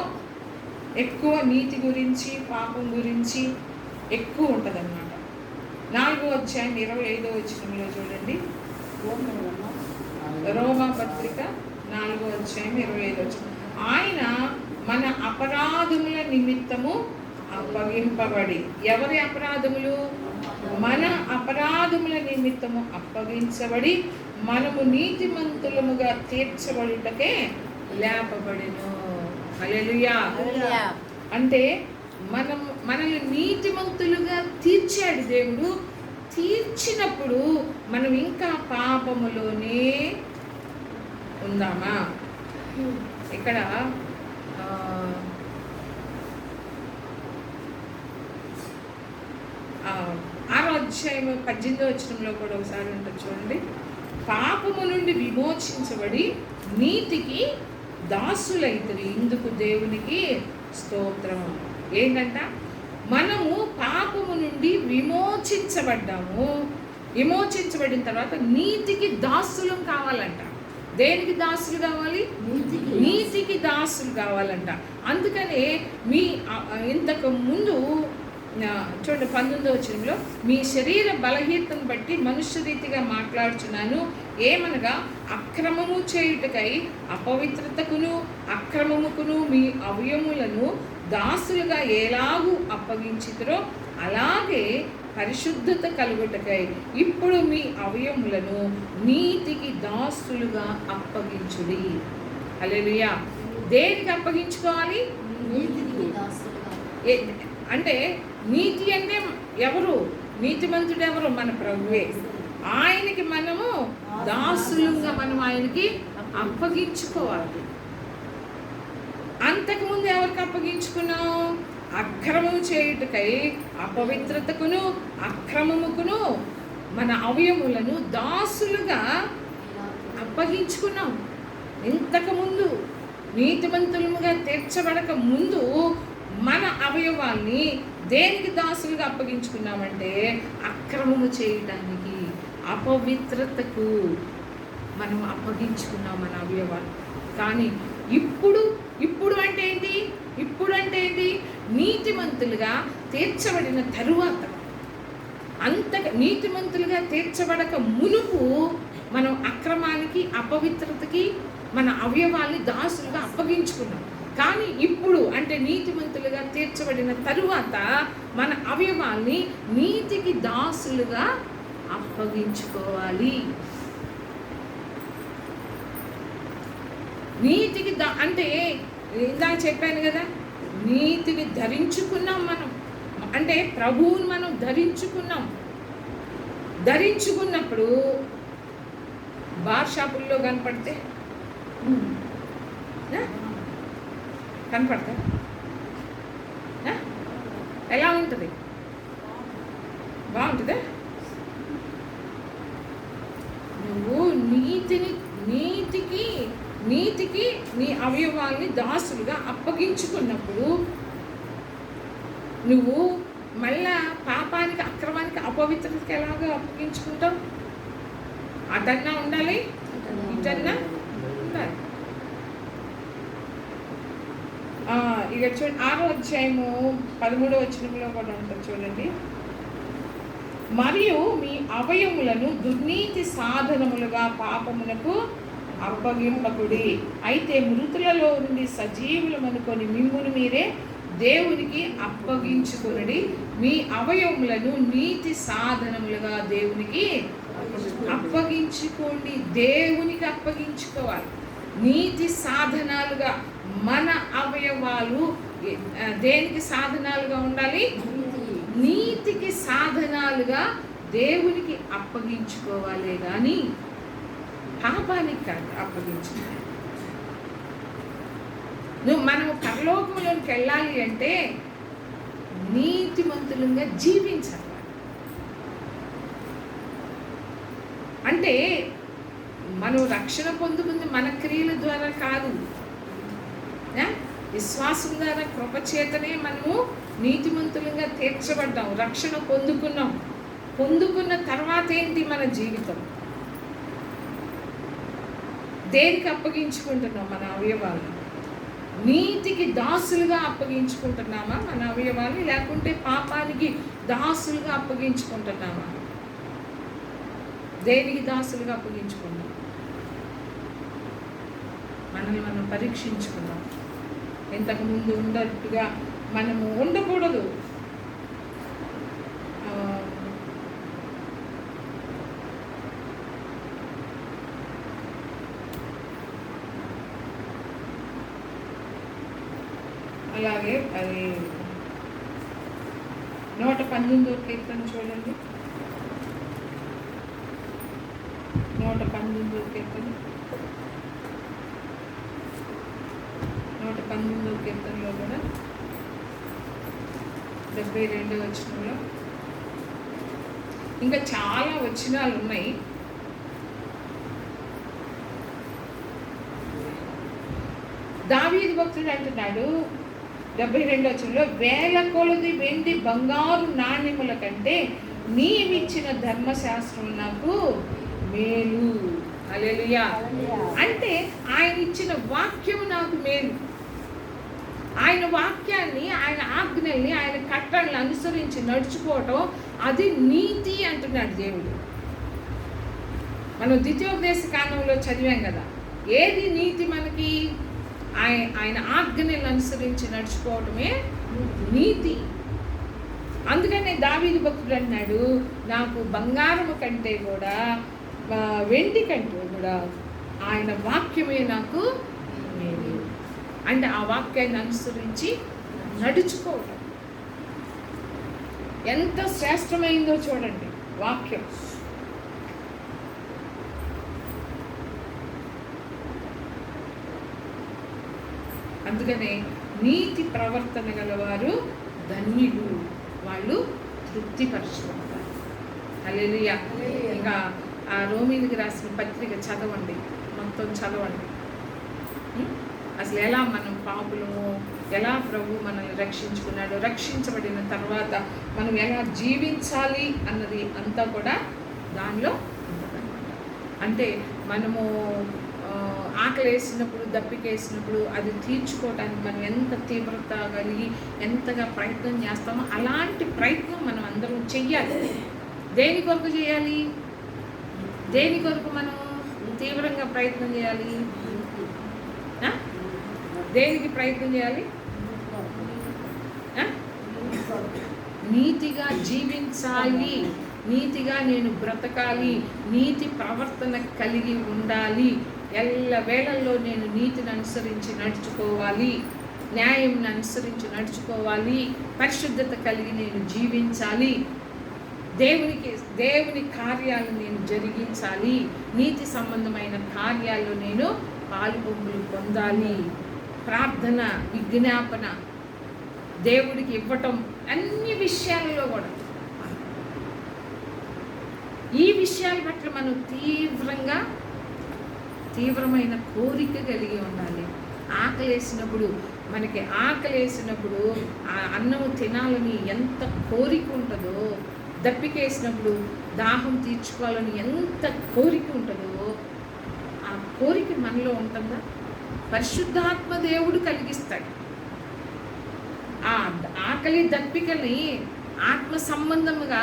ఎక్కువ నీతి గురించి, పాపం గురించి ఎక్కువ ఉంటుంది అన్నమాట. 4వ అధ్యాయం 25వ వచనంలో చూడండి. రోమా పత్రిక 4వ అధ్యాయం 25వ వచనం. ఆయన మన అపరాధముల నిమిత్తము అప్పగింపబడి. ఎవరి అపరాధములు? మన అపరాధముల నిమిత్తము అప్పగించబడి మనము నీతిమంతులముగా తీర్చబడుటకే లేపబడెను. హల్లెలూయా. అంటే మనల్ని నీతిమంతులుగా తీర్చాడు దేవుడు. తీర్చినప్పుడు మనం ఇంకా పాపములోనే ఉందామా? ఇక్కడ 6వ అధ్యాయం 18వ వచనంలో కూడా ఒకసారి ఉంటుంది చూడండి. పాపము నుండి విమోచించబడి నీతికి దాసులైతిరి, ఇందుకు దేవునికి స్తోత్రం. ఏంటంట? మనము పాపము నుండి విమోచించబడ్డాము. విమోచించబడిన తర్వాత నీతికి దాసులం కావాలంట. దేనికి దాసులు కావాలి? నీతికి దాసులు కావాలంట. అందుకనే మీ ఇంతకు ముందు చూడండి 19వ వచనంలో, మీ శరీర బలహీనతను బట్టి మనుష్య రీతిగా మాట్లాడుచున్నాను. ఏమనగా అక్రమము చేయుటకై అపవిత్రతకును అక్రమముకును మీ అవయములను దాసులుగా ఎలాగూ అప్పగించితురో అలాగే పరిశుద్ధత కలుగుటకై ఇప్పుడు మీ అవయములను నీతికి దాసులుగా అప్పగించుడి. హల్లెలూయా. దేనికి అప్పగించుకోవాలి? అంటే నీతి అంటే ఎవరు? నీతిమంతుడు ఎవరు? మన ప్రభువే. ఆయనకి మనము దాసులుగా మనం ఆయనకి అప్పగించుకోవాలి. అంతకుముందు ఎవరికి అప్పగించుకున్నాం? అక్రమము చేయుటకై అపవిత్రతకును అక్రమముకును మన అవయములను దాసులుగా అప్పగించుకున్నాం. ఇంతకుముందు నీతిమంతులుగా తీర్చబడక ముందు మన అవయవాల్ని దేనికి దాసులుగా అప్పగించుకున్నామంటే అక్రమము చేయడానికి, అపవిత్రతకు మనం అప్పగించుకున్నాం మన అవయవాలు. కానీ ఇప్పుడు అంటే ఏంటి? ఇప్పుడు అంటే ఏంటి? నీతిమంతులుగా తీర్చబడిన తరువాత, నీతిమంతులుగా తీర్చబడక మునుపు మనం అక్రమానికి అపవిత్రతకి మన అవయవాల్ని దాసులుగా అప్పగించుకున్నాం. కానీ ఇప్పుడు అంటే నీతిమంతులుగా తీర్చబడిన తరువాత మన అవయవాల్ని నీతికి దాసులుగా అప్పగించుకోవాలి. నీతికి అంటే ఇందాక చెప్పాను కదా, నీతిని ధరించుకున్నాం మనం. అంటే ప్రభువుని మనం ధరించుకున్నప్పుడు బార్ షాపుల్లో కనపడతా ఎలా ఉంటుంది? బాగుంటుందా? నువ్వు నీతికి నీ అవయవాల్ని దాసులుగా అప్పగించుకున్నప్పుడు నువ్వు మళ్ళా పాపానికి అక్రమానికి అపవిత్రతకి ఎలాగో అప్పగించుకుంటావు? అటన్నా ఉండాలి, ఇటన్నా ఉండాలి. ఇక చూడండి 6వ అధ్యాయము 13వ వచనంలో కూడా ఉంటుంది చూడండి. మరియు మీ అవయములను దుర్నీతి సాధనములుగా పాపమునకు అప్పగింపకుడి. అయితే మృతులలో నుండి సజీవులమనుకొని మిమ్మును మీరే దేవునికి అప్పగించుకొనుడి. మీ అవయములను నీతి సాధనములుగా దేవునికి అప్పగించుకోండి. దేవునికి అప్పగించుకోవాలి. నీతి సాధనాలుగా మన అవయవాలు దేనికి సాధనాలుగా ఉండాలి? నీతికి సాధనాలుగా దేవునికి అప్పగించుకోవాలి, కానీ పాపానికి కాదు అప్పగించుకోవాలి. మనము పరలోకంలోకి వెళ్ళాలి అంటే నీతిమంతులుగా జీవించాలి. అంటే మనం రక్షణ పొందుకుంది మన క్రియల ద్వారా కాదు, విశ్వాసం ద్వారా కృపచేతనే మనము నీతిమంతులుగా తీర్చబడ్డాం, రక్షణ పొందుకున్న తర్వాత ఏంటి మన జీవితం? దేనికి అప్పగించుకుంటున్నాం మన అవయవాలు? నీతికి దాసులుగా అప్పగించుకుంటున్నామా మన అవయవాలు, లేకుంటే పాపానికి దాసులుగా అప్పగించుకుంటున్నామా? దేనికి దాసులుగా అప్పగించుకున్నాం? మనల్ని మనం పరీక్షించుకున్నాం. ఇంతకుముందు ఉన్నట్టుగా మనము ఉండకూడదు. అలాగే అది 119వ కీర్తన చూడండి. 119వ కీర్తన 119వ కీర్తనలో కూడా 72వ వచనంలో ఇంకా చాలా వచనాలు ఉన్నాయి. దావీదు భక్తుడు అంటున్నాడు, 72 వేల కొలది వెండి బంగారు నాణ్యముల కంటే నీవిచ్చిన ధర్మశాస్త్రం నాకు మేలు. హల్లెలూయా. అంటే ఆయన ఇచ్చిన వాక్యము నాకు మేలు. ఆయన వాక్యాన్ని, ఆయన ఆజ్ఞల్ని, ఆయన కట్టడలను అనుసరించి నడుచుకోవటం అది నీతి అంటున్నాడు దేవుడు. మనం ద్వితీయోపదేశ కాండంలో చదివాం కదా, ఏది నీతి మనకి? ఆయన ఆజ్ఞలను అనుసరించి నడుచుకోవటమే నీతి. అందుకనే దావీదు భక్తుడు అన్నాడు, నాకు బంగారము కంటే కూడా వెండి కంటే కూడా ఆయన వాక్యమే నాకు మేలు. అంటే ఆ వాక్యాన్ని అనుసరించి నడుచుకోవటం ఎంత శ్రేష్టమైందో చూడండి వాక్యం. అందుకనే నీతి ప్రవర్తన గలవారు ధన్యులు, వాళ్ళు తృప్తిపరచుకుంటారు. హల్లెలూయా. ఇంకా ఆ రోమీయులకు రాసిన పత్రిక చదవండి, మొత్తం చదవండి. అసలు ఎలా మనం పాపులము, ఎలా ప్రభు మనల్ని రక్షించుకున్నాడు, రక్షించబడిన తర్వాత మనం ఎలా జీవించాలి అన్నది అంతా కూడా దానిలో ఉంటుందన్నమాట. అంటే మనము ఆకలి వేసినప్పుడు, దప్పికేసినప్పుడు అది తీర్చుకోవడానికి మనం ఎంత తీవ్రత కలిగి ఎంతగా ప్రయత్నం చేస్తామో అలాంటి ప్రయత్నం మనం అందరం చెయ్యాలి. దేని కొరకు చేయాలి? దేని కొరకు మనం తీవ్రంగా ప్రయత్నం చేయాలి? దేనికి ప్రయత్నం చేయాలి? నీతిగా జీవించాలి, నీతిగా నేను బ్రతకాలి, నీతి ప్రవర్తన కలిగి ఉండాలి, ఎల్ల వేళల్లో నేను నీతిని అనుసరించి నడుచుకోవాలి, న్యాయంని అనుసరించి నడుచుకోవాలి, పరిశుద్ధత కలిగి నేను జీవించాలి, దేవుని కార్యాలను నేను జరిగించాలి, నీతి సంబంధమైన కార్యాల్లో నేను పాలుపొంగులు పొందాలి, ప్రార్థన, విజ్ఞాపన దేవుడికి ఇవ్వటం, అన్ని విషయాలలో కూడా ఈ విషయాల పట్ల మనం తీవ్రమైన కోరిక కలిగి ఉండాలి. ఆకలేసినప్పుడు, మనకి ఆకలేసినప్పుడు ఆ అన్నము తినాలని ఎంత కోరిక ఉంటుందో, దప్పికేసినప్పుడు దాహం తీర్చుకోవాలని ఎంత కోరిక ఉంటుందో, ఆ కోరిక మనలో ఉంటుందా? పరిశుద్ధాత్మ దేవుడు కలిగిస్తాడు. ఆ ఆకలి దప్పికల్ని ఆత్మ సంబంధముగా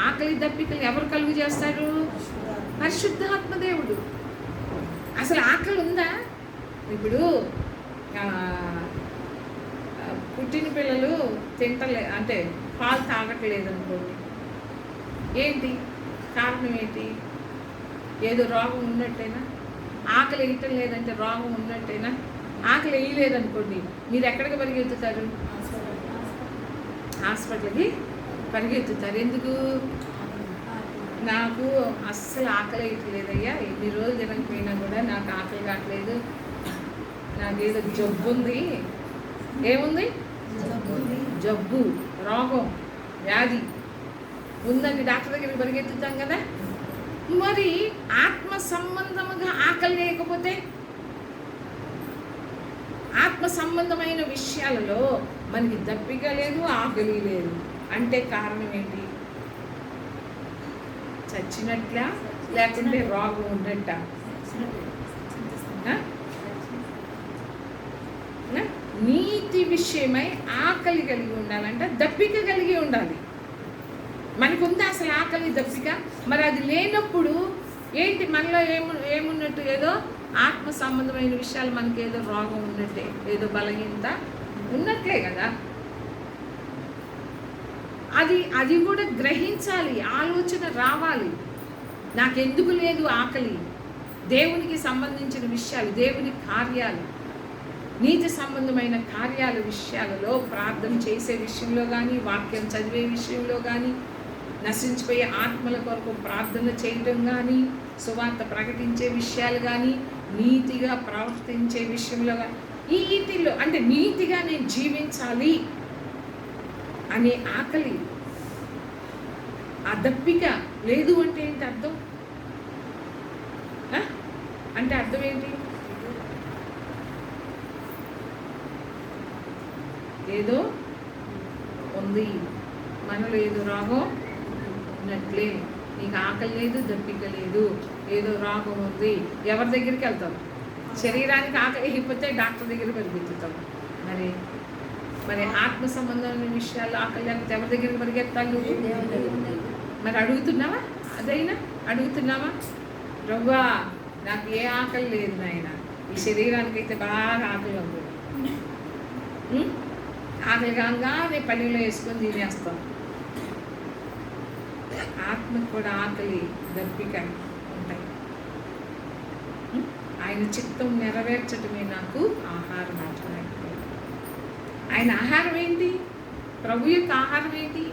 ఆకలి దప్పికలు ఎవరు కలుగు చేస్తాడు? పరిశుద్ధాత్మ దేవుడు. అసలు ఆకలి ఉందా? ఇప్పుడు పుట్టిన పిల్లలు తింటలే, అంటే పాలు తాగట్లేదు అనుకోండి, ఏంటి కారణం? ఏంటి? ఏదో రోగం ఉన్నట్టేనా? ఆకలి వేయటం లేదంటే రోగం ఉన్నట్టేనా? ఆకలి వేయలేదనుకోండి, మీరు ఎక్కడికి పరిగెత్తుతారు? హాస్పిటల్కి పరిగెత్తుతారు. ఎందుకు? నాకు అస్సలు ఆకలి వేయట్లేదయ్యా, ఎన్ని రోజులు తినకపోయినా కూడా నాకు ఆకలి కావట్లేదు, నాకేదో జబ్బు ఉంది. ఏముంది? జబ్బు, రోగం, వ్యాధి ఉందని డాక్టర్ దగ్గరికి పరిగెత్తుతాం కదా. మరి ఆత్మ సంబంధముగా ఆకలి లేకపోతే, ఆత్మ సంబంధమైన విషయాలలో మనకి దప్పిక లేదు, ఆకలి లేదు అంటే కారణం ఏంటి? చచ్చినట్ల, లేకుంటే రోగం ఉన్నట్ట? నీతి విషయమై ఆకలి కలిగి ఉండాలంటే దప్పిక కలిగి ఉండాలి. మనకు ఉందా అసలు ఆకలి, దప్పిక? మరి అది లేనప్పుడు ఏంటి? మనలో ఏమున్నట్టు? ఏదో ఆత్మ సంబంధమైన విషయాలు మనకి ఏదో రోగం ఉన్నట్టే, ఏదో బలహీనత ఉన్నట్లే కదా. అది కూడా గ్రహించాలి, ఆలోచన రావాలి. నాకెందుకు లేదు ఆకలి? దేవునికి సంబంధించిన విషయాలు, దేవుని కార్యాలు, నీతి సంబంధమైన కార్యాల విషయాలలో, ప్రార్థన చేసే విషయంలో కానీ, వాక్యం చదివే విషయంలో కానీ, నశించిపోయే ఆత్మల కొరకు ప్రార్థన చేయడం కానీ, సువార్త ప్రకటించే విషయాలు కానీ, నీతిగా ప్రవర్తించే విషయంలో కానీ, ఈ వీటిల్లో అంటే నీతిగా నేను జీవించాలి అనే ఆకలి, ఆ దప్పిక లేదు అంటే ఏంటి అర్థం? అంటే అర్థం ఏంటి? ఏదో ఉంది, మనలో ఏదో రోగం ఉన్నట్లే. నీకు ఆకలి లేదు, దప్పిక లేదు, ఏదో రోగం ఉంది. ఎవరి దగ్గరికి వెళ్తాం? శరీరానికి ఆకలి అయిపోతే డాక్టర్ దగ్గర పరిగెత్తుతాం. మరి మరి ఆత్మ సంబంధమైన విషయాల్లో ఆకలి లేకపోతే ఎవరి దగ్గరికి పరిగెత్తాలి? మరి అడుగుతున్నావా? అదైనా అడుగుతున్నావా? ప్రభువా, నాకు ఏ ఆకలి లేదు నాయన, ఈ శరీరానికి అయితే బాగా ఆకలి ఉంది. ఆకలి కాగానే పల్లెలో వేసుకొని తినేస్తాం. ఆత్మకు కూడా ఆకలి, దప్పిక ఉంటాయి. ఆయన చిత్తం నెరవేర్చడమే నాకు ఆహారం అంటున్నాడు. ఆయన ఆహారం ఏంటి? ప్రభు యొక్క ఆహారం ఏంటి?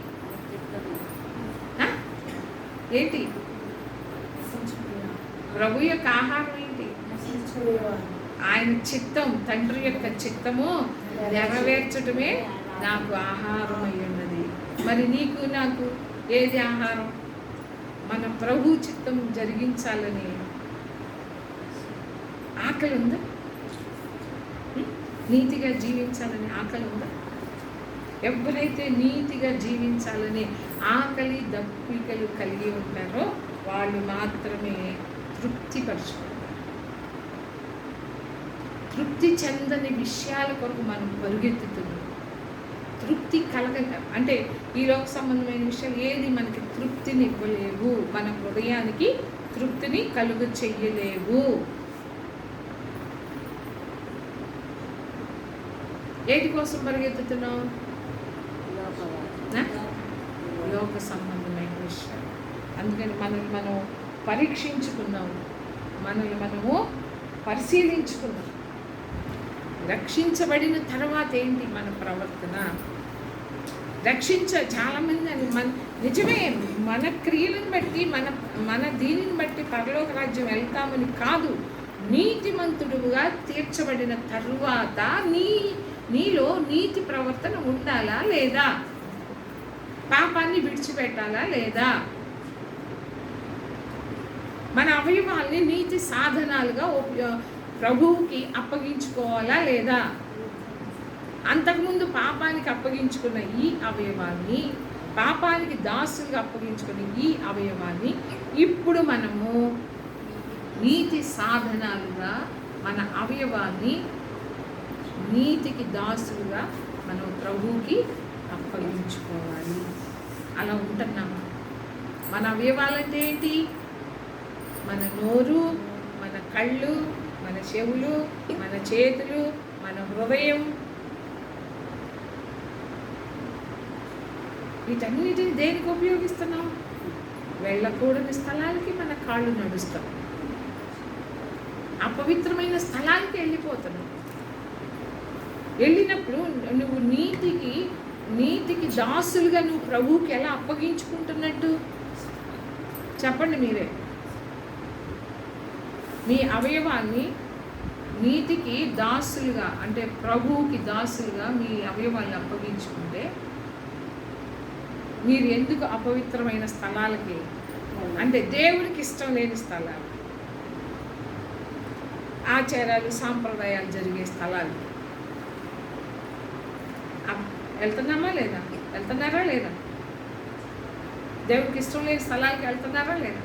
ఏంటి ప్రభు యొక్క ఆహారం ఏంటి? ఆయన చిత్తం, తండ్రి యొక్క చిత్తము నెరవేర్చడమే నాకు ఆహారం అయి ఉన్నది. మరి నీకు నాకు ఏది ఆహారం? మన ప్రభు చిత్తం జరిగించాలని ఆకలి ఉందా? నీతిగా జీవించాలని ఆకలి ఉందా? ఎవరైతే నీతిగా జీవించాలని ఆకలి దప్పికలు కలిగి ఉంటారో వాళ్ళు మాత్రమే తృప్తిపరచుకుంటారు. తృప్తి చెందని విషయాల కొరకు మనం పరుగెత్తుతున్నాం. తృప్తి కలగక అంటే ఈ లోక సంబంధమైన విషయాలు ఏది మనకి తృప్తిని ఇవ్వలేవు, మన హృదయానికి తృప్తిని కలుగ చెయ్యలేవు. ఏటి కోసం పరిగెత్తుతున్నావు? లోక సంబంధమైన విషయాలు. అందుకని మనల్ని మనం పరీక్షించుకున్నాము, మనల్ని మనము పరిశీలించుకున్నాం. రక్షించబడిన తర్వాత ఏంటి మన ప్రవర్తన? చాలామంది మన నిజమే మన క్రియలను బట్టి మన దీనిని బట్టి పరలోక రాజ్యం వెళ్తామని కాదు. నీతిమంతుడుగా తీర్చబడిన తరువాత నీలో నీతి ప్రవర్తన ఉండాలా లేదా? పాపాన్ని విడిచిపెట్టాలా లేదా? మన అవయవాల్ని నీతి సాధనాలుగా ప్రభువుకి అప్పగించుకోవాలా లేదా? అంతకుముందు పాపానికి అప్పగించుకున్న ఈ అవయవాన్ని, పాపానికి దాసులుగా అప్పగించుకున్న ఈ అవయవాన్ని ఇప్పుడు మనము నీతి సాధనాలుగా మన అవయవాన్ని నీతికి దాసులుగా మనం ప్రభువుకి అప్పగించుకోవాలి. అలా ఉంటున్నాము. మన అవయవాలంటే ఏంటి? మన నోరు, మన కళ్ళు, మన చెవులు, మన చేతులు, మన హృదయం, వీటన్నిటిని దేనికి ఉపయోగిస్తున్నాం? వెళ్ళకూడని స్థలాలకి మన కాళ్ళు నడుస్తాం, అపవిత్రమైన స్థలానికి వెళ్ళిపోతున్నాం. వెళ్ళినప్పుడు నువ్వు నీతికి దాసులుగా నువ్వు ప్రభువుకి ఎలా అప్పగించుకుంటున్నట్టు చెప్పండి మీరే. మీ అవయవాన్ని నీతికి దాసులుగా అంటే ప్రభువుకి దాసులుగా మీ అవయవాన్ని అప్పగించుకుంటే మీరు ఎందుకు అపవిత్రమైన స్థలాలకి, అంటే దేవుడికి ఇష్టం లేని స్థలాలు, ఆచారాలు సాంప్రదాయాలు జరిగే స్థలాలు వెళ్తున్నామా లేదా? వెళ్తున్నారా లేదా? దేవుడికి ఇష్టం లేని స్థలాలకి వెళ్తున్నారా లేదా?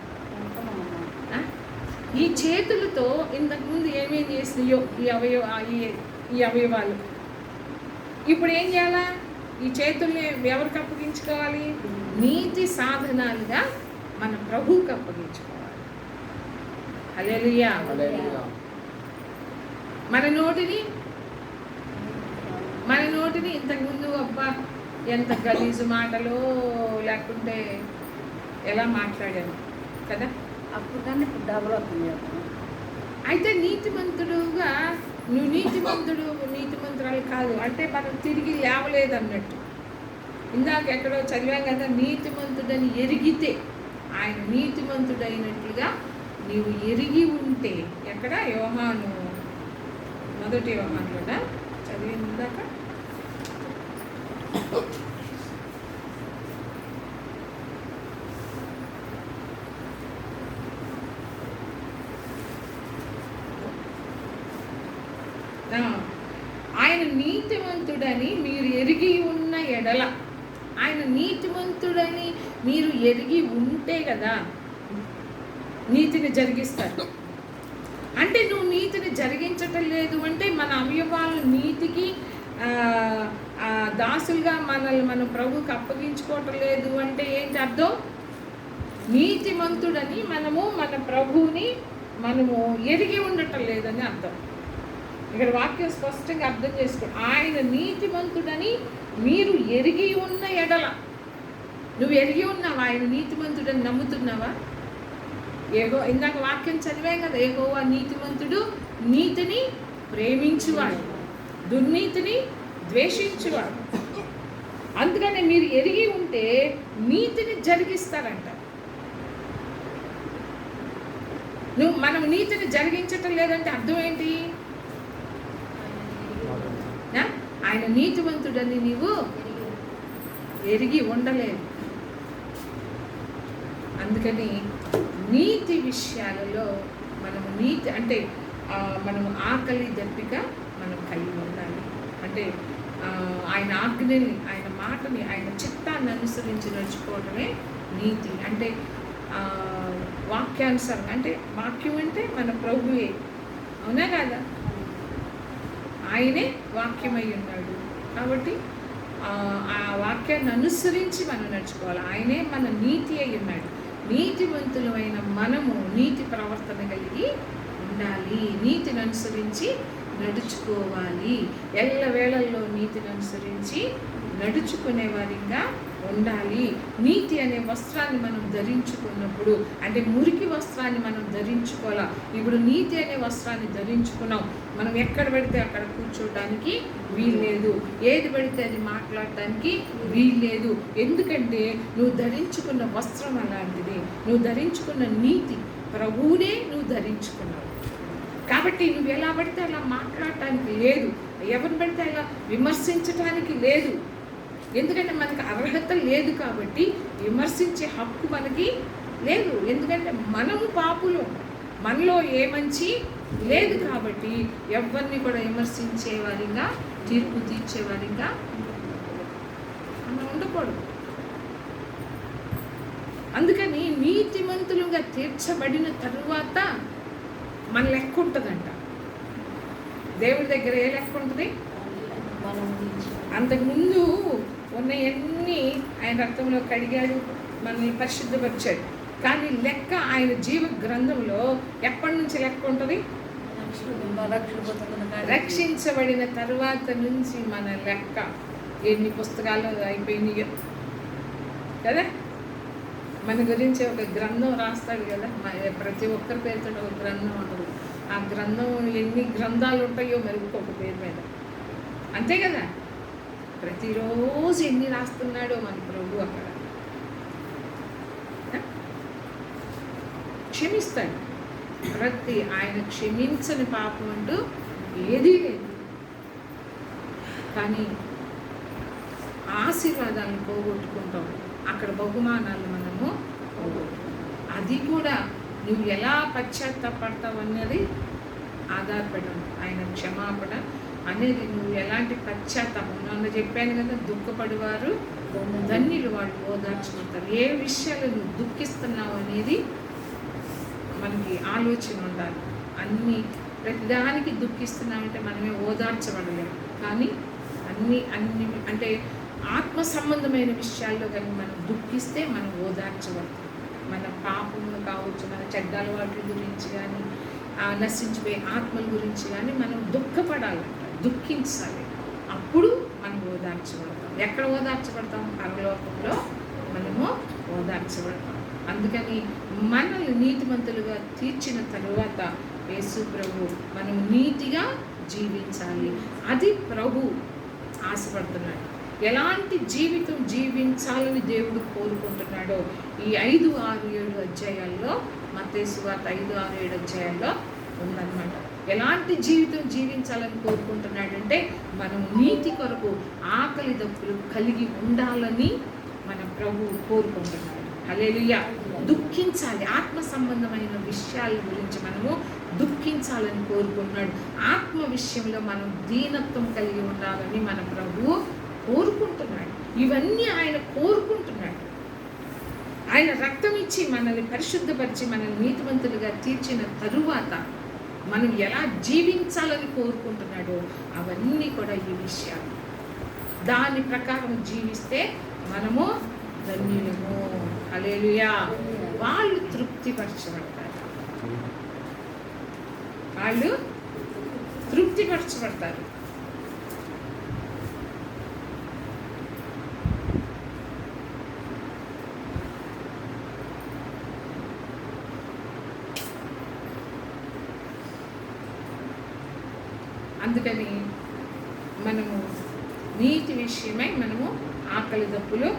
ఈ చేతులతో ఇంతకుముందు ఏమేం చేసినాయో ఈ అవయవాలు ఇప్పుడు ఏం చేయాలా? ఈ చేతుల్ని ఎవరికి అప్పగించుకోవాలి? నీతి సాధనాలుగా మన ప్రభువుకి అప్పగించుకోవాలి. హల్లెలూయా. మన నోటిని ఇంతకుముందు అబ్బా ఎంత గలీజు మాటలో లేకుంటే ఎలా మాట్లాడాను కదా, అప్పుడు కానీ ఇప్పుడు డబుల్ అవుతుంది. అయితే నీతిమంతుడుగా నువ్వు నీతిమంతురాలు కాదు అంటే మనం తిరిగి లేవలేదు అన్నట్టు. ఇందాక ఎక్కడో చదివాం కదా, నీతిమంతుడని ఎరిగితే, ఆయన నీతిమంతుడైనట్లుగా నీవు ఎరిగి ఉంటే, ఎక్కడ? యోహాను 1 యోహానులోనా చదివింది ఇందాక? ఆయన ఆయన నీతిమంతుడని మీరు ఎరిగి ఉన్న ఎడల, ఆయన నీతిమంతుడని మీరు ఎరిగి ఉంటే కదా నీతిని జరిగిస్తారు. అంటే నువ్వు నీతిని జరిగించటం లేదు అంటే మన అవయవాలు నీతికి దాసులుగా మనల్ని మనం ప్రభువుకి అప్పగించుకోవటం లేదు అంటే ఏంటి అర్థం? నీతిమంతుడని మనము మన ప్రభువుని మనము ఎరిగి ఉండటం లేదని అర్థం. ఇక్కడ వాక్యం స్పష్టంగా అర్థం చేసుకోండి. ఆయన నీతిమంతుడని మీరు ఎరిగి ఉన్న ఎడల, నువ్వు ఎరిగి ఉన్నావా? ఆయన నీతిమంతుడని నమ్ముతున్నావా? ఇందాక వాక్యం చదివాం కదా, యెహోవా నీతిమంతుడు, నీతిని ప్రేమించువాడు, దుర్నీతిని ద్వేషించువాడు. అందుకనే మీరు ఎరిగి ఉంటే నీతిని జరిగిస్తారంట. మనం నీతిని జరిగించటం లేదంటే అర్థం ఏంటి? ఆయన నీతివంతుడని నీవు ఎరిగి ఉండలేదు. అందుకని నీతి విషయాలలో మనము నీతి అంటే మనము ఆకలి దప్పిక మనం కలిగి ఉండాలి. అంటే ఆయన ఆజ్ఞని, ఆయన మాటని, ఆయన చిత్తాన్ని అనుసరించి నడుచుకోవడమే నీతి. అంటే వాక్యానుసారం, అంటే వాక్యం అంటే మన ప్రభువే, అవునా కాదా? ఆయనే వాక్యమై ఉన్నాడు కాబట్టి ఆ వాక్యాన్ని అనుసరించి మనం నడుచుకోవాలి. ఆయనే మన నీతి అయి ఉన్నాడు. నీతివంతులమైన మనము నీతి ప్రవర్తన కలిగి ఉండాలి, నీతిని అనుసరించి నడుచుకోవాలి. ఎల్లవేళల్లో నీతిని అనుసరించి నడుచుకునే వారిగా ఉండాలి. నీతి అనే వస్త్రాన్ని మనం ధరించుకున్నప్పుడు, అంటే మురికి వస్త్రాన్ని మనం ధరించుకోవాలా. ఇప్పుడు నీతి అనే వస్త్రాన్ని ధరించుకున్నాం, మనం ఎక్కడ పడితే అక్కడ కూర్చోడానికి వీల్లేదు, ఏది పడితే అది మాట్లాడటానికి వీల్లేదు. ఎందుకంటే నువ్వు ధరించుకున్న వస్త్రం అలాంటిది, నువ్వు ధరించుకున్న నీతి ప్రభువునే నువ్వు ధరించుకున్నావు. కాబట్టి నువ్వు ఎలా పడితే అలా మాట్లాడటానికి లేదు, ఎవరు పడితే అలా విమర్శించటానికి లేదు. ఎందుకంటే మనకు అర్హత లేదు కాబట్టి విమర్శించే హక్కు మనకి లేదు. ఎందుకంటే మనము పాపులు, మనలో ఏ మంచి లేదు కాబట్టి ఎవరిని కూడా విమర్శించేవారిగా, తీర్పు తీర్చేవారిగా మనం ఉండకూడదు. అందుకని నీతిమంతులుగా తీర్చబడిన తరువాత మన లెక్క ఉంటుందంట. దేవుడి దగ్గర ఏ లెక్క ఉంటుంది? అంతకుముందు ఉన్నవన్నీ ఆయన రక్తంలో కడిగాడు, మనల్ని పరిశుద్ధపరిచాడు. కానీ లెక్క ఆయన జీవ గ్రంథంలో ఎప్పటి నుంచి లెక్క ఉంటుంది? రక్షించబడిన తర్వాత నుంచి మన లెక్క. ఎన్ని పుస్తకాలు అయిపోయినాయో కదా. మన గురించి ఒక గ్రంథం రాస్తాడు కదా, ప్రతి ఒక్కరి పేరుతో ఒక గ్రంథం ఉంటుంది. ఆ గ్రంథం ఎన్ని గ్రంథాలు ఉంటాయో మరి ఒక్కొక్క పేరు మీద, అంతే కదా. ప్రతిరోజు ఎన్ని రాస్తున్నాడో మన ప్రభు అక్కడ. క్షమిస్తాడు ప్రతి, ఆయన క్షమించని పాపం అంటూ ఏదీ లేదు. కానీ ఆశీర్వాదాలను పోగొట్టుకుంటాం, అక్కడ బహుమానాలు మనము పోగొట్టుకుంటాం. అది కూడా నువ్వు ఎలా పశ్చాత్తాపడతావు అన్నది ఆధారపడి ఉంది. ఆయన క్షమాపణ అనేది నువ్వు ఎలాంటి పశ్చాత్తాపం. నన్ను చెప్పాను కదా, దుఃఖపడేవారు ధన్యులు, వాళ్ళు ఓదార్చుకుంటారు. ఏ విషయాలు నువ్వు దుఃఖిస్తున్నావు అనేది మనకి ఆలోచన ఉండాలి. ప్రతిదానికి దుఃఖిస్తున్నామంటే మనమే ఓదార్చబడలేము. కానీ అన్ని అంటే ఆత్మ సంబంధమైన విషయాల్లో కానీ మనం దుఃఖిస్తే మనం ఓదార్చబడతాం. మన పాపములు కావచ్చు, మన చెడ్డ అలవాట్ల గురించి కానీ, నశించిపోయే ఆత్మల గురించి కానీ మనం దుఃఖపడాలి, దుఃఖించాలి. అప్పుడు మనం ఓదార్చబడతాం. ఎక్కడ ఓదార్చబడతాం? పరలోకంలో మనము ఓదార్చబడతాం. అందుకని మనల్ని నీతిమంతులుగా తీర్చిన తరువాత యేసు ప్రభు మనం నీతిగా జీవించాలి. అది ప్రభు ఆశపడుతున్నాడు. ఎలాంటి జీవితం జీవించాలని దేవుడు కోరుకుంటున్నాడో ఈ 5, 6, 7 అధ్యాయాల్లో, మత్తయి సువార్త 5, 6, 7 అధ్యాయాల్లో ఉందన్నమాట. ఎలాంటి జీవితం జీవించాలని కోరుకుంటున్నాడంటే మనం నీతి కొరకు ఆకలి దప్పులు కలిగి ఉండాలని మన ప్రభు కోరుకుంటున్నాడు. హల్లెలూయా. దుఃఖించాలి. ఆత్మ సంబంధమైన విషయాల గురించి మనము దుఃఖించాలని కోరుకుంటున్నాడు. ఆత్మ విషయంలో మనం దీనత్వం కలిగి ఉండాలని మన ప్రభువు కోరుకుంటున్నాడు. ఇవన్నీ ఆయన కోరుకుంటున్నాడు. ఆయన రక్తం ఇచ్చి మనల్ని పరిశుద్ధపరిచి మనల్ని నీతివంతులుగా తీర్చిన తరువాత మనం ఎలా జీవించాలని కోరుకుంటున్నాడో అవన్నీ కూడా ఈ విషయాలు. దాని ప్రకారం జీవిస్తే మనము ధన్యులము. హల్లెలూయా. వాళ్ళు తృప్తిపరచబడతారు. వాళ్ళు తృప్తిపరచబడతారు. అందుకని మనము నీతి విషయమై మనము ఆకలి దప్పులు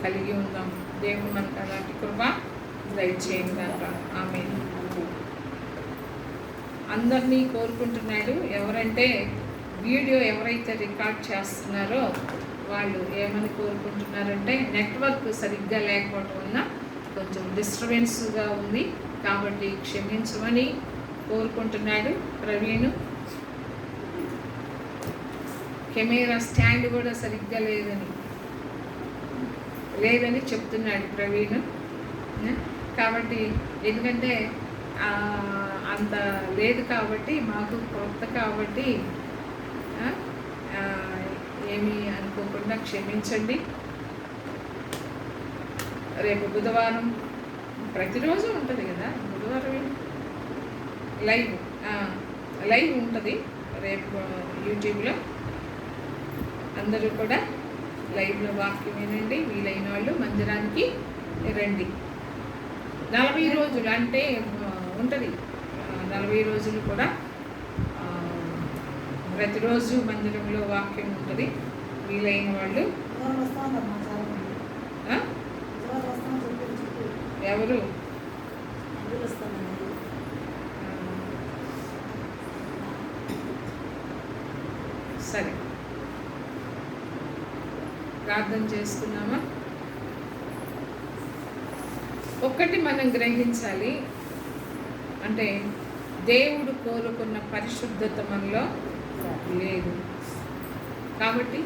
కలిగి ఉందాం. దేవుడు మనకు అలాంటి కృప దయచేయండి గాక. ఆమేన్. అందరినీ కోరుకుంటున్నాడు. ఎవరంటే వీడియో ఎవరైతే రికార్డ్ చేస్తున్నారో వాళ్ళు ఏమని కోరుకుంటున్నారంటే నెట్వర్క్ సరిగ్గా లేకపోవడం వల్ల కొంచెం డిస్టర్బెన్స్గా ఉంది కాబట్టి క్షమించమని కోరుకుంటున్నాడు ప్రవీణ్. కెమెరా స్టాండ్ కూడా సరిగ్గా లేదని చెప్తున్నాడు ప్రవీణ్. కాబట్టి ఎందుకంటే అంత లేదు కాబట్టి మాకు కొత్త కాబట్టి ఏమీ అనుకోకుండా క్షమించండి. రేపు బుధవారం ప్రతిరోజు ఉంటుంది కదా, బుధవారం లైవ్ ఉంటుంది రేపు యూట్యూబ్లో. అందరూ కూడా లైవ్లో వాక్యం వినండి. వీలైన వాళ్ళు మందిరానికి రండి. 40 రోజులు అంటే ఉంటుంది. 40 రోజులు కూడా ప్రతిరోజు మందిరంలో వాక్యం ఉంటుంది. వీలైన వాళ్ళు ఎవరు సరే ప్రార్థన చేసుకున్నామా? ఒక్కటి మనం గ్రహించాలి, అంటే దేవుడు కోరుకున్న పరిశుద్ధత మనలో లేదు. కాబట్టి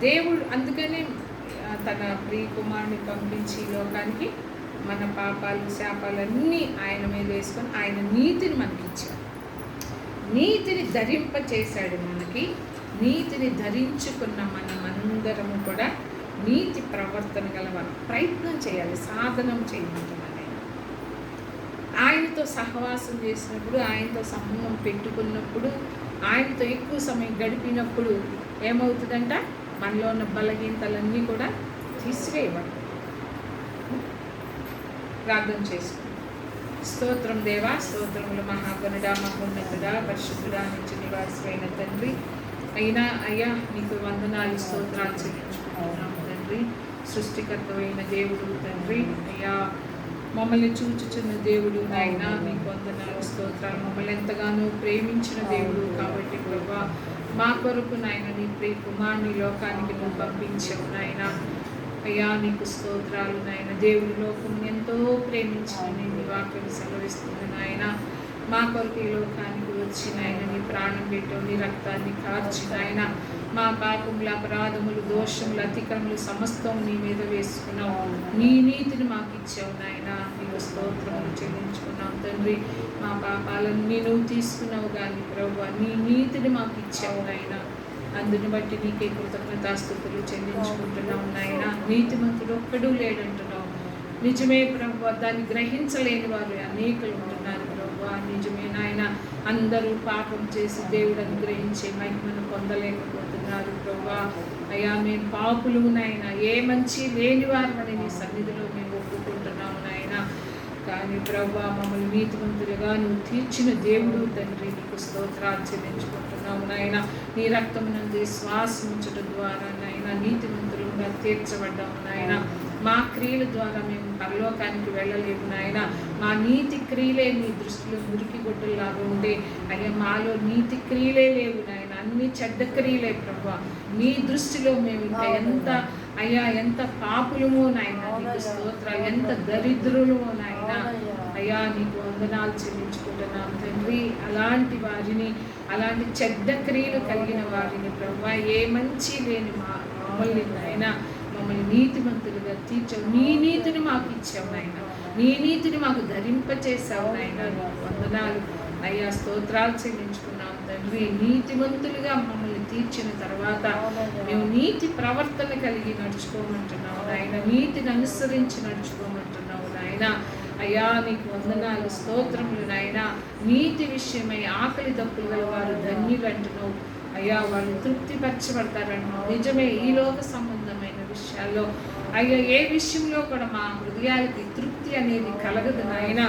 దేవుడు అందుకనే తన ప్రియ కుమారుని పంపించి లోకానికి మన పాపాలు శాపాలన్నీ ఆయన మీద వేసుకొని ఆయన నీతిని మనకిచ్చాడు. నీతిని ధరింపచేశాడు. మనకి నీతిని ధరించుకున్న మనమందరము కూడా నీతి ప్రవర్తన గలవారు. ప్రయత్నం చేయాలి, సాధనం చేయమంటున్నాను. ఆయనతో సహవాసం చేసినప్పుడు, ఆయనతో సంబంధం పెట్టుకున్నప్పుడు, ఆయనతో ఎక్కువ సమయం గడిపినప్పుడు ఏమవుతుందంట, మనలో ఉన్న బలహీనతలన్నీ కూడా తీసివేయబడతాయి. ప్రార్థన చేసుకుంటాం. స్తోత్రం దేవా, స్తోత్రములు మహాగణుడా, మహోన్నతుడా, పరిశుద్ధుడా, నిత్య నివాసమైన తండ్రి అయినా అయ్యా నీకు వందనాలు స్తోత్రాలు చెల్లించుకుంటున్నాము తండ్రి. సృష్టికర్తమైన దేవుడు తండ్రి అయ్యా, మమ్మల్ని చూచుచున్న దేవుడు నాయన నీకు వందనాలు స్తోత్రాలు. మమ్మల్ని ఎంతగానో ప్రేమించిన దేవుడు కాబట్టి ప్రభా మా కొరకు నాయన నీ ప్రియ కుమారుని లోకానికి నువ్వు పంపించావు నాయన. అయ్యా నీకు స్తోత్రాలు నాయన. దేవుడి లోకం ఎంతో ప్రేమించిన నీ వాక్యం సెలవిస్తుంది నాయన. మా కొరకు ఈ లోకానికి వచ్చి నాయన నీ ప్రాణం పెట్టావు, నీ రక్తాన్ని కార్చి నాయన మా పాపములు, అపరాధములు, దోషములు, అతిక్రములు సమస్తం నీ మీద వేసుకున్నావు. నీ నీతిని మాకు ఇచ్చావు నాయన. నీకు స్తోత్రములు చెల్లించుకున్నావు తండ్రి. మా పాపాలన్నీ నువ్వు తీసుకున్నావు కానీ ప్రభువా నీ నీతిని మాకు ఇచ్చావు నాయన. అందుని బట్టి నీకే కృతజ్ఞతాస్తుతులు చెల్లించుకుంటున్నావు నాయన. నీతిమంతుడు ఒక్కడూ లేడంటున్నావు. నిజమే ప్రభువా, దాన్ని గ్రహించలేని వారు అనేకులు ఉంటున్నారు ప్రభువా. నిజమే నాయన. అందరూ పాపం చేసి దేవుడు అనుగ్రహించే మహిమను పొందలేకపోతున్నారు ప్రభువా. అయ్యా మేము పాపులు నాయన, ఏ మంచి లేని వారు అని నీ సన్నిధిలో మేము ఒప్పుకుంటున్నాము నాయన. కానీ ప్రభువా మమ్మల్ని నీతిమంతులుగా నువ్వు తీర్చిన దేవుడు తండ్రి, నీకు స్తోత్రాలు చెల్లించుకుంటున్నాము నాయన. నీ రక్తమునందు శ్వాసం ఉంచడం ద్వారా నాయన నీతిమంతులుగా తీర్చబడ్డాము నాయన. మా క్రియల ద్వారా మేము పరలోకానికి వెళ్ళలేము నాయన. మా నీతి క్రియలే నీ దృష్టిలో మురికి గుడ్డల్లాగా ఉండే అయ్యా మాలో నీతి క్రియలే లేవు నాయన. అన్ని చెడ్డ క్రియలే ప్రభువా. నీ దృష్టిలో మేము ఇంకా ఎంత అయ్యా ఎంత పాపులమో నాయన. నీకు స్తోత్రాలు. ఎంత దరిద్రులమో నాయన. అయ్యా నీకు వందనాలు చెల్లించుకుంటున్నాం తండ్రి. అలాంటి వారిని, అలాంటి చెడ్డ క్రియలు కలిగిన వారిని ప్రభువా, ఏ మంచి లేని మమ్మల్ని నాయన మమ్మల్ని నీతిమంతులుగా తీర్చావు. నీ నీతిని మాకు ఇచ్చావు నాయన, నీ నీతిని మాకు ధరింపచేసావు నాయన. నీకు వందనాలు అయ్యా, స్తోత్రాలు చెల్లించుకున్నాం తండ్రి. నీతిమంతులుగా మమ్మల్ని తీర్చిన తర్వాత మేము నీతి ప్రవర్తన కలిగి నడుచుకోమంటున్నావు నాయన, నీతిని అనుసరించి నడుచుకోమంటున్నావు నాయన. అయ్యా నీకు వందనాలు, స్తోత్రములు నాయన. నీతి విషయమై ఆకలి దప్పులు గల వారు ధన్యులు అంటున్నావు అయ్యా, వాళ్ళు తృప్తిపరచబడతారంటున్నావు. నిజమే, ఈ లోక సంబంధమైన విషయాల్లో అయ్యా ఏ విషయంలో కూడా మా హృదయాలకి తృప్తి అనేది కలగదు నాయన.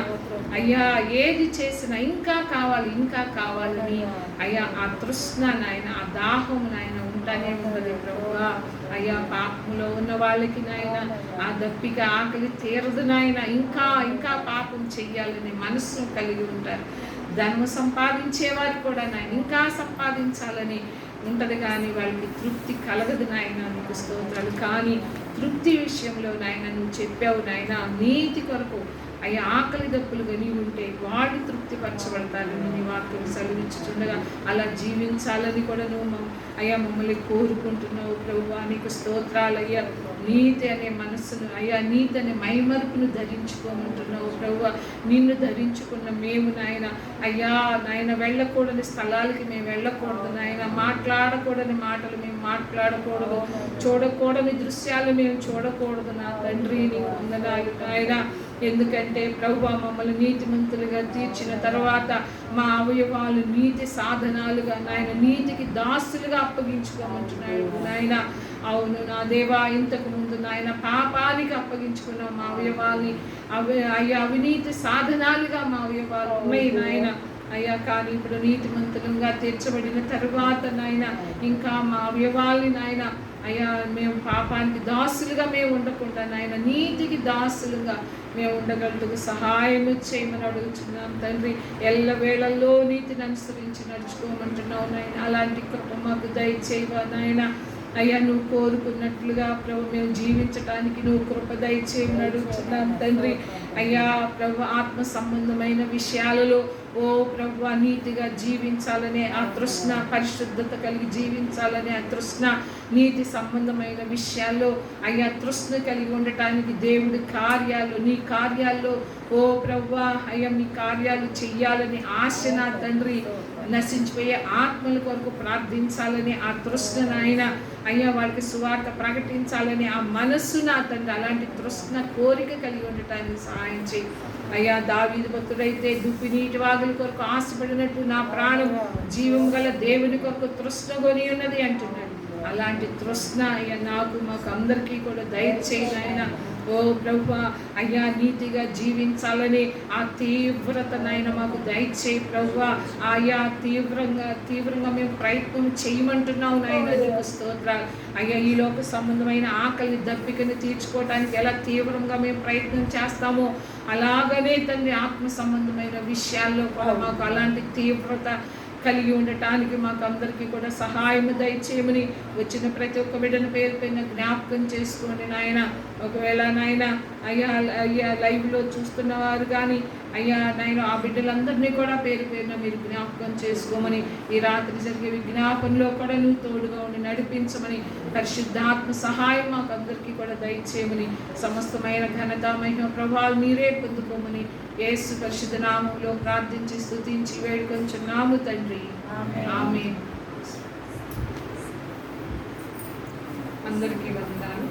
అయ్యా ఏది చేసినా ఇంకా కావాలి, ఇంకా కావాలని అయ్యా ఆ తృష్ణ నాయన, ఆ దాహం నాయన ఉంటానే ఉన్నది ప్రభువా. అయ్యా పాపంలో ఉన్న వాళ్ళకి నాయన ఆ దప్పిక ఆకలి తీరదు నాయన. ఇంకా ఇంకా పాపం చెయ్యాలని మనస్సును కలిగి ఉంటారు. ధనము సంపాదించే వారు కూడా నాయన ఇంకా సంపాదించాలని ఉంటుంది, కానీ వాళ్ళకి తృప్తి కలగదు నాయన. నీకు స్తోత్రాలు. కానీ తృప్తి విషయంలో నాయన నువ్వు చెప్పావు నాయన, నీతి కొరకు అయ్యా ఆకలి దప్పులు కని ఉంటే వాళ్ళు తృప్తిపరచబడతారని నీ వాక్యం సెలవిచ్చుచుండగా అలా జీవించాలని కూడా నువ్వు అయ్యా మమ్మల్ని కోరుకుంటున్నావు ప్రభువా. నీకు స్తోత్రాలు అయ్యా. నీతి అనే మనస్సును అయ్యా, నీతి అనే మైమరుపును ధరించుకోమంటున్నావు ప్రభువా. నిన్ను ధరించుకున్న మేము నాయన అయ్యా నాయన వెళ్ళకూడని స్థలాలకి మేము వెళ్ళకూడదు నాయన, మాట్లాడకూడని మాటలు మేము మాట్లాడకూడదు, చూడకూడని దృశ్యాలు మేము చూడకూడదు నా తండ్రి. నీకు వందనాలు నాయన. ఎందుకంటే ప్రభువా మమ్మల్ని నీతిమంతులుగా తీర్చిన తర్వాత మా అవయవాలు నీతి సాధనాలుగా నాయన, నీతికి దాసులుగా అప్పగించుకోమంటున్నాడు నాయన. అవును నా దేవా, ఇంతకు ముందు నాయన పాపానికి అప్పగించుకున్నాం మా అవయవాల్ని. అయ్యా అవినీతి సాధనాలుగా మా అవయవాలు ఉన్నాయి నాయన అయ్యా. కానీ ఇప్పుడు నీతిమంతులుగా తీర్చబడిన తరువాత నాయన ఇంకా మా అవయవాల్ని నాయన అయ్యా మేము పాపానికి దాసులుగా మేము ఉండకుండా నాయన నీతికి దాసులుగా మేము ఉండగలుగుతూ సహాయం చేయమని అడుగుతున్నాం తండ్రి. ఎల్లవేళల్లో నీతిని అనుసరించి నడుచుకోమంటున్నావు నాయన. అలాంటి కృప మాకు దయచేయవా నాయన. అయ్యా నువ్వు కోరుకున్నట్లుగా ప్రభు మేము జీవించడానికి నువ్వు కృప దయచేయమని అడుగుతున్నాం తండ్రి. అయ్యా ప్రభు ఆత్మ సంబంధమైన విషయాలలో ఓ ప్రభు నీతిగా జీవించాలనే ఆ తృష్ణ, పరిశుద్ధత కలిగి జీవించాలనే ఆ తృష్ణ, నీతి సంబంధమైన విషయాల్లో అయ్యా తృష్ణ కలిగి ఉండటానికి దేవుడి కార్యాలు, నీ కార్యాల్లో ఓ ప్రభు అయ్యా మీ కార్యాలు చెయ్యాలని ఆశ నా తండ్రి. నశించిపోయే ఆత్మల కొరకు ప్రార్థించాలని ఆ తృష్ణ నాయన అయ్యా, వాళ్ళకి సువార్త ప్రకటించాలని ఆ మనస్సు నా తండ్రి. అలాంటి తృష్ణ కోరిక కలిగి ఉండటానికి సహాయం చేయి అయ్యా. దావీదు భక్తుడైతే దుప్పి నీటి వాగుల కొరకు ఆశపడినట్టు నా ప్రాణం జీవం గల దేవుని కొరకు తృష్ణ కొని ఉన్నది అంటున్నాడు. అలాంటి తృష్ణ అయ్యా నాకు మాకు అందరికీ కూడా దయచేయి నాయన. ఓ ప్రభువా అయ్యా నీతిగా జీవించాలని ఆ తీవ్రత నాయన మాకు దయచేయి ప్రభువా. అయ్యా తీవ్రంగా మేము ప్రయత్నం చేయమంటున్నావు నాయన. నీకు స్తోత్రాలు అయ్యా. ఈ లోక సంబంధమైన ఆకలి దప్పికని తీర్చుకోవడానికి ఎలా తీవ్రంగా మేము ప్రయత్నం చేస్తామో అలాగనే తండ్రి ఆత్మ సంబంధమైన విషయాల్లో కూడా మాకు అలాంటి తీవ్రత కలిగి ఉండటానికి మాకు అందరికీ కూడా సహాయం దయచేయమని వచ్చిన ప్రతి ఒక్క బిడ్డను పేరు పైన జ్ఞాపకం చేసుకోండి నాయన. ఒకవేళ నాయన అయ్యా లైవ్లో చూస్తున్న వారు కానీ అయ్యా నాయన ఆ బిడ్డలందరినీ కూడా పేరు పేరున మీరు జ్ఞాపకం చేసుకోమని, ఈ రాత్రి జరిగే విజ్ఞాపనలో కూడా నువ్వు తోడుగా ఉండి నడిపించమని, పరిశుద్ధాత్మ సహాయం మాకు అందరికీ కూడా దయచేయమని, సమస్తమైన ఘనత మహిమ ప్రభావాలు మీరే పొందుకోమని యేసు పరిశుద్ధ నామములో ప్రార్థించి స్తుతించి వేడుకొంచున్నాము తండ్రి. ఆమేన్. అందరికీ వందనాలు.